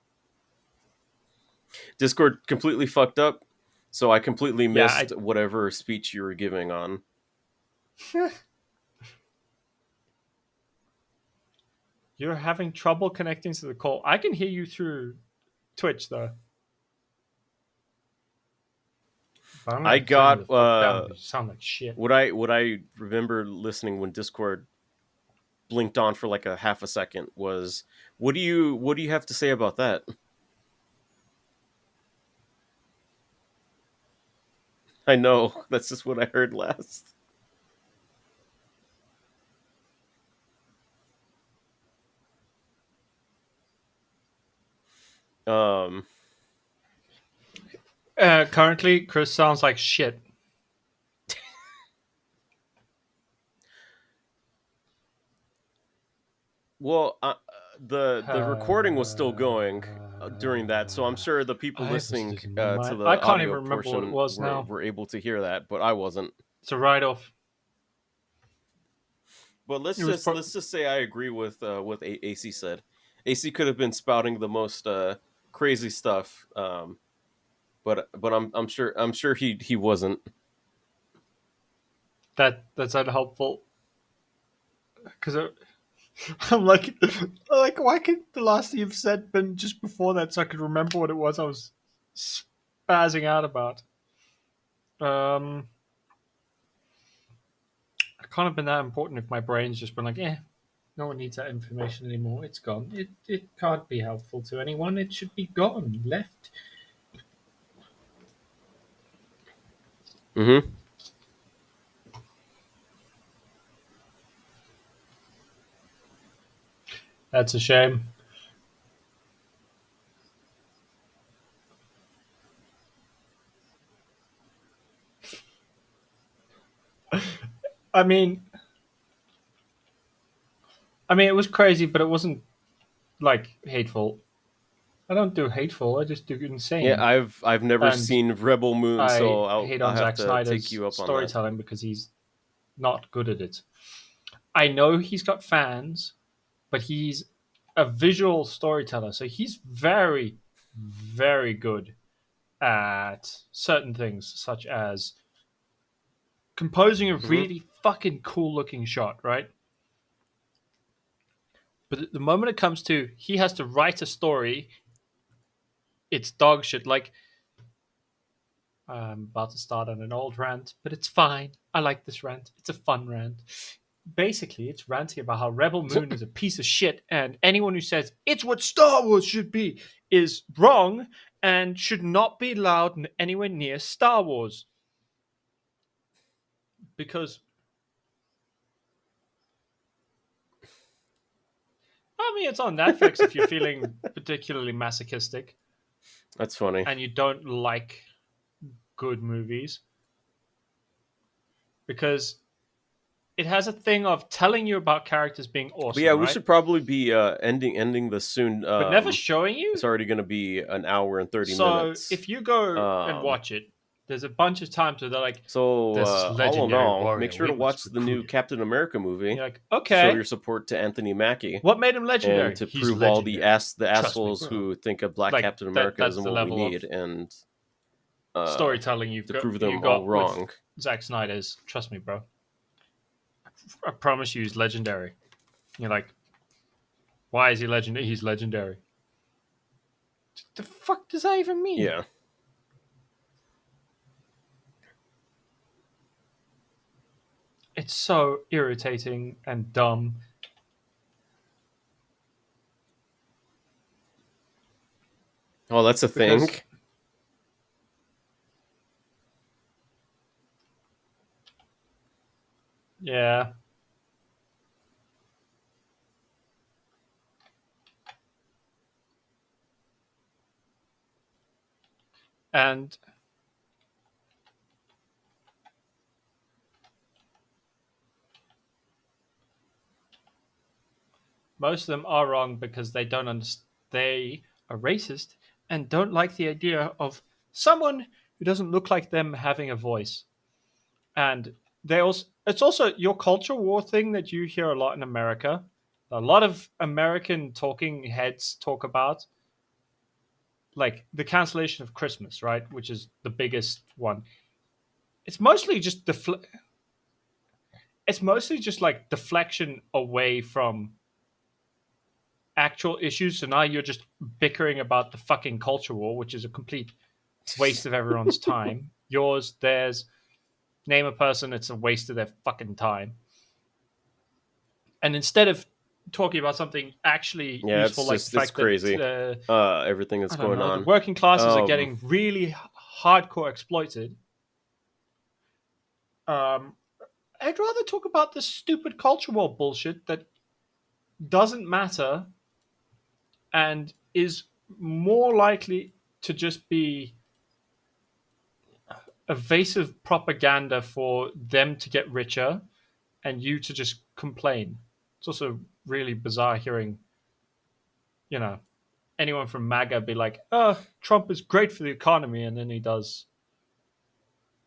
Discord completely fucked up, so I completely Yeah, missed whatever speech you were giving on. you're having trouble connecting to the call. I can hear you through Twitch though. But I'm gonna I have to turn you the got fuck down because you sound like shit. what I remember listening when Discord blinked on for like a half a second was, what do you have to say about that? I know that's just what I heard last. Um, Currently, Chris sounds like shit. well, the recording was still going during that, so I'm sure the people I have this listening in my to mind. I the can't even audio remember what it portion was now. were able to hear that, but I wasn't. It's a write off. But It was let's just say I agree with what AC said. AC could have been spouting the most crazy stuff, but I'm sure he wasn't. that's unhelpful because I'm like, why could the last thing you've said been just before that so I could remember what it was I was spazzing out about? Um, it can't have been that important if my brain's just been like, no one needs that information anymore. It's gone. It can't be helpful to anyone. It should be gone, left. Mm-hmm. That's a shame. I mean, it was crazy, but it wasn't like hateful. I don't do hateful. I just do Yeah, insane. I've never And seen Rebel Moon, so I hate I'll on have Zack to take Snyder's you up on that. storytelling because he's not good at it. I know he's got fans, but he's a visual storyteller, so he's very, very good at certain things, such as composing a Mm-hmm. really fucking cool looking shot, right? But at the moment it comes to he has to write a story, it's dog shit. Like, I'm about to start on an old rant, but it's fine. I like this rant. It's a fun rant. Basically, it's ranting about how Rebel Moon is a piece of shit, and anyone who says it's what Star Wars should be is wrong and should not be allowed anywhere near Star Wars. Because, I mean, it's on Netflix if you're feeling particularly masochistic That's funny. and you don't like good movies. Because it has a thing of telling you about characters being But yeah, awesome, we right? should probably be ending this soon. But never showing It's you. already going to be an hour and 30 So minutes. if you go and Um, watch it, there's a bunch of times where they're like, so "There's this all in legendary all, make warrior sure we to must watch the new recruit him." Captain America And movie you're like, to show your "Okay, support to Anthony Mackie, what made him and legendary? to He's prove all the legendary. the Trust me, assholes bro." who think a black Like Captain that. America That's isn't the what we level of need, and uh, storytelling to prove them you all got with wrong. Zack Snyder's. Trust me, bro. I promise you, he's legendary. You're like, why is he legendary? He's legendary. The fuck does that even mean? Yeah. It's so irritating and dumb. Oh, that's a thing. Because, yeah, And most of them are wrong because they don't understand. They are racist and don't like the idea of someone who doesn't look like them having a voice. And they also, it's also your culture war thing that you hear a lot in America. A lot of American talking heads talk about like the cancellation of Christmas, right? Which is the biggest one. It's mostly just it's mostly just like deflection away from actual issues. So now you're just bickering about the fucking culture war, which is a complete waste of everyone's time. Yours, theirs, name a person, it's a waste of their fucking time. And instead of talking about something actually Yeah, useful, it's like the just it's fact that crazy. Everything that's I don't going know, the on. working classes are Um, getting really hardcore exploited. Um, I'd rather talk about this stupid culture war bullshit that doesn't matter and is more likely to just be evasive propaganda for them to get richer and you to just complain. It's also really bizarre hearing, you know, anyone from MAGA be like, "Oh, Trump is great for the economy," and then he does.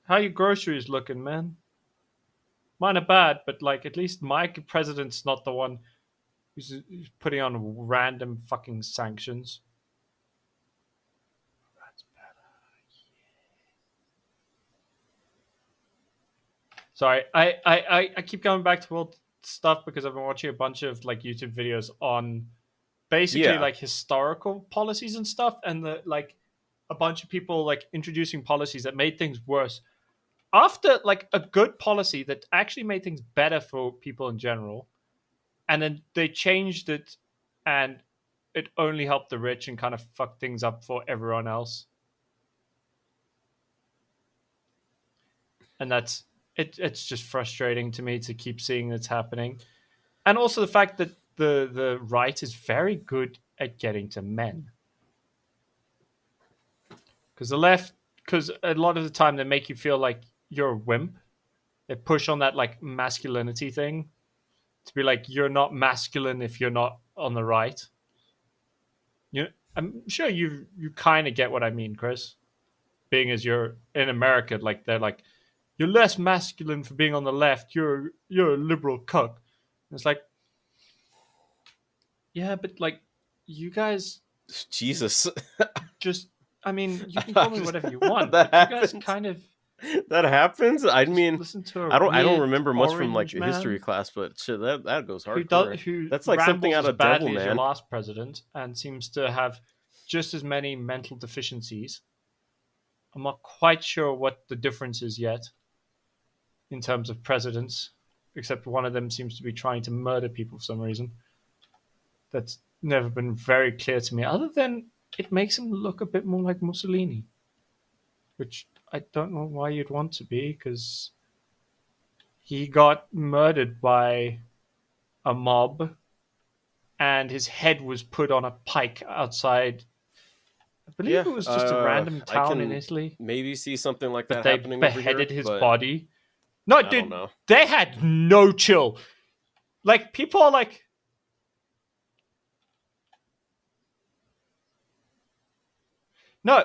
How your groceries looking, man? Mine are bad, but like at least my president's not the one who's putting on random fucking sanctions. Sorry, I keep going back to old stuff because I've been watching a bunch of like YouTube videos on basically yeah, like historical policies and stuff, and the like a bunch of people like introducing policies that made things worse after like a good policy that actually made things better for people in general, and then they changed it, and it only helped the rich and kind of fucked things up for everyone else. And that's it. It's just frustrating to me to keep seeing this happening, and also the fact that the right is very good at getting to men because the left, because a lot of the time they make you feel like you're a wimp. They push on that like masculinity thing to be like you're not masculine if you're not on the right. You, I'm sure you kind of get what I mean, Chris. Being as you're in America, like they're like you're less masculine for being on the left. You're a liberal cuck. And it's like yeah, but like you guys Jesus, just I mean, you can call me whatever you want, that but you guys happens. kind of That happens. I just mean, listen to a I don't weird remember much from like orange a history man class, but shit, that goes who does hardcore. who That's like something rambles out as of badly as your Devilman. last president and seems to have just as many mental deficiencies. I'm not quite sure what the difference is yet in terms of presidents, except one of them seems to be trying to murder people for some reason. That's never been very clear to me, other than it makes him look a bit more like Mussolini, which I don't know why you'd want to be, because he got murdered by a mob and his head was put on a pike outside. I believe Yeah, it was just a random I town in can Italy, maybe see something like but that they happening over beheaded here, his but body. No, I don't dude, know. they had no chill. Like people are like, no,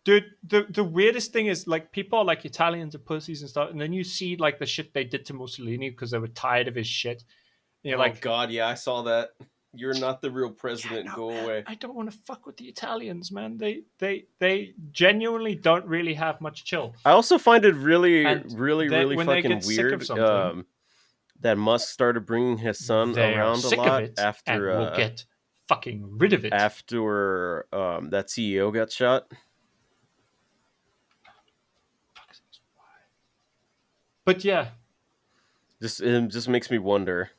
dude. The weirdest thing is like people are like Italians are pussies and stuff, and then you see like the shit they did to Mussolini because they were tired of his shit. And you're Oh like, God, yeah, I saw that. You're not the real yeah, president. no, Go man, away. I don't want to fuck with the Italians, man. They genuinely don't really have much chill, I also find it really, and really, really when they fucking get sick of weird. something, That Musk started bringing his son they are around a sick of lot it and will get fucking rid of it. after that CEO got shot. But yeah, Just it just makes me wonder.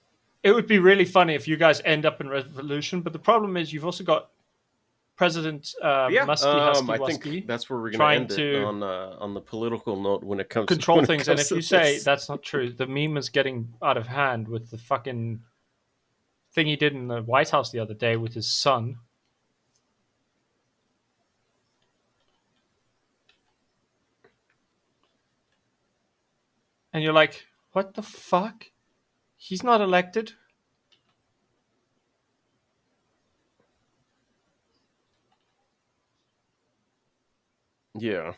it would be really funny if you guys end up in revolution. But the problem is you've also got President But yeah, Muskie Husky I think Wusky that's where we're gonna trying end it to on the political note when it comes control when it things. And comes if to you say this. that's not true, the meme is getting out of hand with the fucking thing he did in the White House the other day with his son. and you're like, what the fuck? He's not elected. Yeah,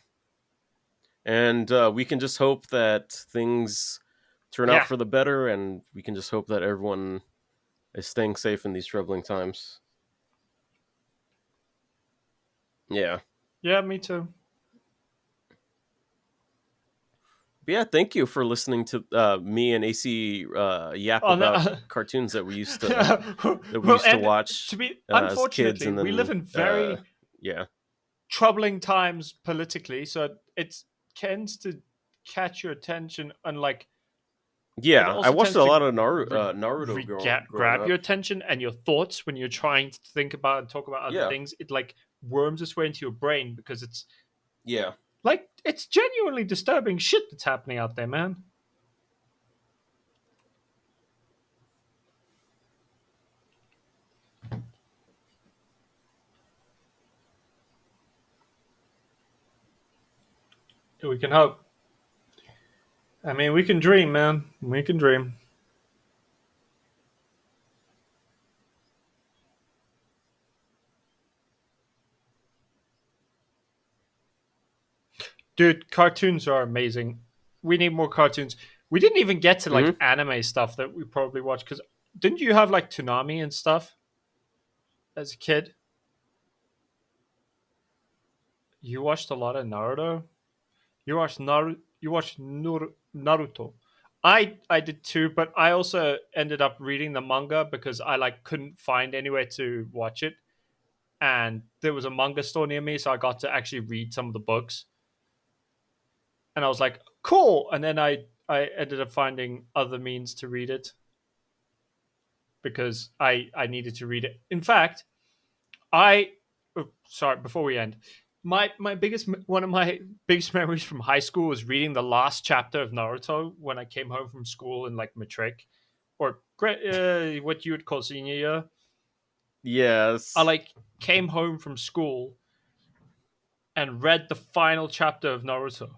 and we can just hope that things turn out Yeah, for the better, and we can just hope that everyone is staying safe in these troubling times. Yeah. yeah, me too. But yeah, thank you for listening to me and AC yap Oh about no. cartoons that we Well, used to and watch to be as kids, unfortunately, and we live then in very yeah, troubling times politically, so it tends to catch your attention, and like it yeah. I also watched tends a to lot of Naruto growing grab up. your attention and your thoughts when you're trying to think about and talk about other Yeah, things. It like worms its way into your brain because yeah. it's genuinely disturbing shit that's happening out there, man. We can hope. I mean, we can dream, man. We can dream. Dude, cartoons are amazing. We need more cartoons. We didn't even get to like Hmm. anime stuff that we probably watched because didn't you have like Toonami and stuff as a kid? You watched a lot of Naruto. You watched Naruto. You watched Naruto. I did too, but I also ended up reading the manga because I like couldn't find anywhere to watch it, and there was a manga store near me, so I got to actually read some of the books, and I was like, cool. And then I ended up finding other means to read it because I needed to read it. In fact, I sorry, before we end, my biggest one of my biggest memories from high school was reading the last chapter of Naruto when I came home from school in like matric or what you would call senior year. I Yes. like came home from school and read the final chapter of Naruto,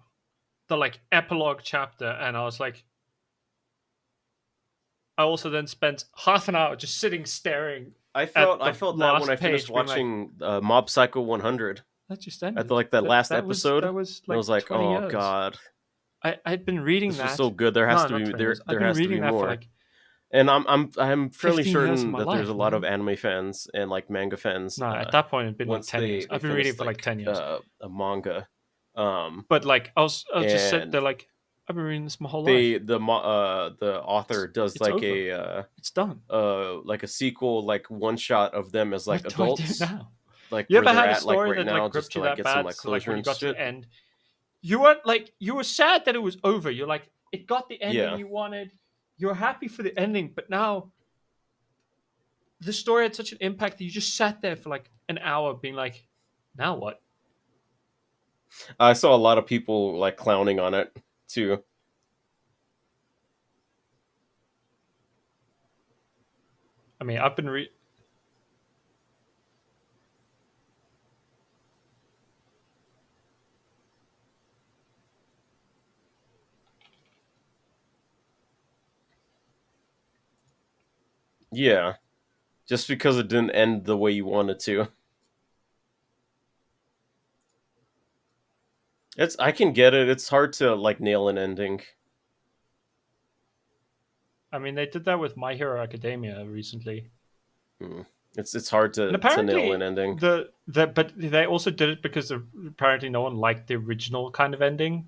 the like epilogue chapter, and I was like, I also then spent half an hour just sitting staring at I the felt that when I last finished page, being like, watching Mob Psycho 100 that just at ended. that last That episode, and was I like was like, 20 oh years. god, I'd been reading this was so that. good. There has No, to not be 20 years. I've there been has to reading be that for more. like And I'm fairly 15 years of certain my that there's a life, lot of man. anime fans and like manga fans. No, at that point, it'd been like Once 10 years. they I've been reading finished for like like 10 years. a manga, um, But like, I was just sitting there and like, I've been reading this my whole life. the author does It's like over. It's done. like a sequel, like one shot of them as like What do I do adults, now? like You where ever they're had a at like story right that now, like just gripped to you like that get some bad? like So like closure when you and got to the shit. end, you weren't like you were sad that it was over. You're like, it got the ending Yeah. you wanted. You're happy for the ending, but now the story had such an impact that you just sat there for like an hour being like, now what? I saw a lot of people like clowning on it too. I mean, I've been Yeah, just because it didn't end the way you wanted to. It's I can get it. It's hard to like nail an ending. I mean, they did that with My Hero Academia recently, Hmm. It's hard and to nail an apparently ending. but they also did it because apparently no one liked the original kind of ending.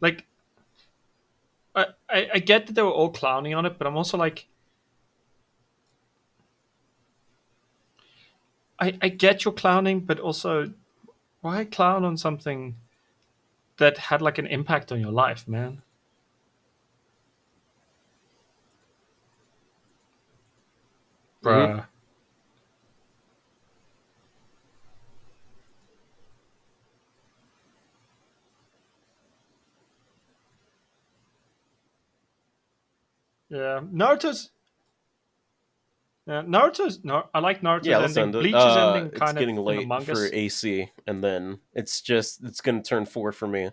Like, I get that they were all clowning on it, but I'm also like, I get your clowning, but also why clown on something that had like an impact on your life, man? Hmm. Bruh. Yeah, Naruto's. Naruto's no, I like Yeah, Naruto's let's ending. end it. Bleach's ending, It's kind of getting in the late for mangas, AC, and then it's gonna turn 4 for me.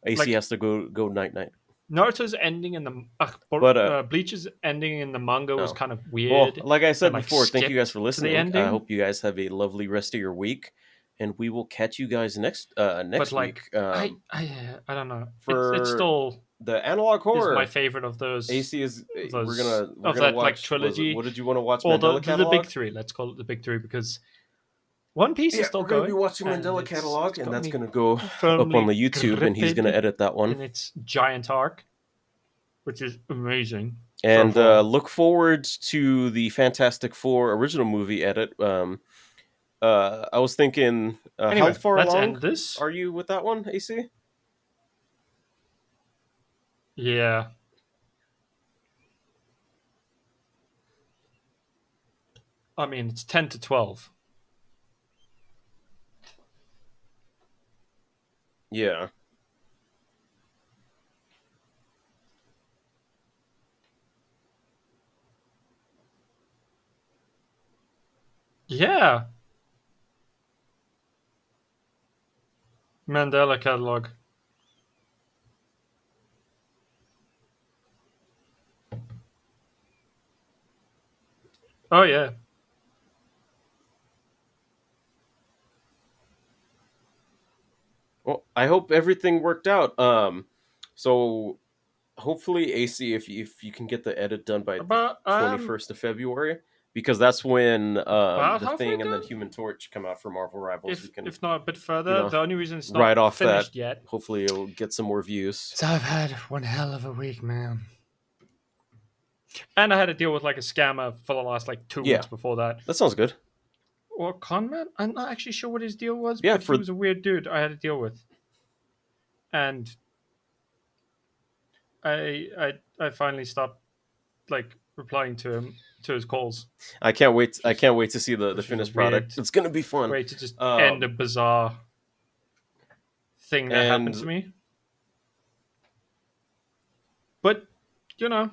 AC like has to go night night. Naruto's ending in the But Bleach's ending in the manga was no. kind of Well, weird like I and said like before, thank you guys skipped for to the listening. I ending. hope you guys have a lovely rest of your week, and we will catch you guys But next like week. I don't know. It For still the analog is my horror, favorite of AC is those we're of gonna that like watch. trilogy, What did you want to watch? or Mandela the big Catalog. three. Let's call it the big three because One Piece is Yeah, still we're gonna be going, watching and Mandela it's Catalog, and got that's me gonna go up on the firmly YouTube, and he's gonna gripped edit that one. in its giant arc, which is amazing so And far. look forward to the Fantastic Four original movie edit. I was thinking, how Anyway, far let's along end this. are you with that one, AC? Yeah. I mean, it's 10 to 12. Yeah. Yeah. Mandela catalog. Oh, yeah. Well, I hope everything worked out. So hopefully, AC, if you can get the edit done by the About 21st of February, because that's when about the halfway Thing and then done. Human Torch come out for Marvel Rivals. We can, If not a bit you further. know, The only reason it's right not off that. finished yet. Hopefully, it'll get some more views. So I've had one hell of a week, man. And I had to deal with like a scammer for the last like 2 weeks Yeah, before that. that sounds good. Or conman? I'm not actually sure what his deal was, Yeah, but he for was a weird dude I had to deal with. And I finally stopped like replying to him to his calls. I can't wait. I Which can't wait to see the was a finished weird product. It's gonna be fun. way to just end a Um, bizarre thing that happened and to me. But you know,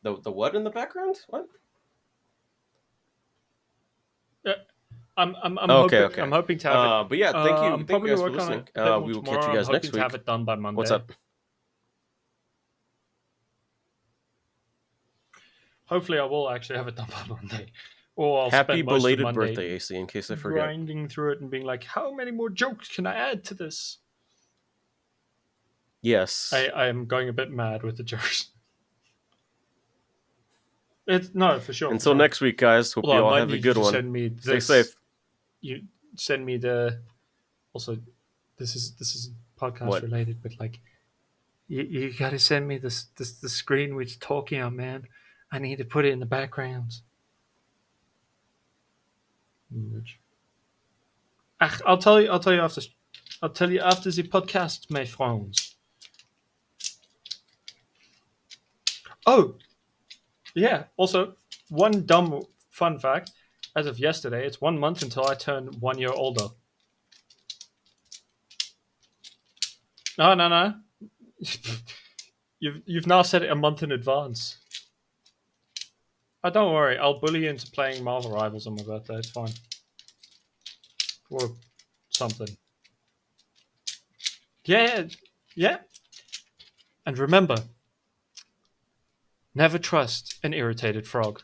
the what in the background? What? uh, Okay, okay. I'm hoping to have it. But yeah, I'm thank you probably gonna guys for work on it listening. a bit more We will catch you tomorrow. I'm guys hoping next to have week. it done by What's Monday. up? Hopefully, I will actually have it done by Monday, or I'll Happy spend most of belated Monday birthday, AC. In case I forget. grinding through it and being like, how many more jokes can I add to this? Yes. I am going a bit mad with the jokes. It's no, for sure, for Until sure. next week, guys. Hope Although you I all might have a need you good to one. send me Stay this. safe. You send me the. Also, this is podcast What? related, but like, you gotta send me this the screen which talking on, man. I need to put it in the background. Ach, I'll tell you. I'll tell you after the podcast, my friends. Oh, yeah. Also, one dumb fun fact: as of yesterday, it's 1 month until I turn 1 year older. No, no, no. You've now set it a month in advance. Oh, don't worry. I'll bully you into playing Marvel Rivals on my birthday. It's fine. Or something. Yeah, yeah. And remember, never trust an irritated frog.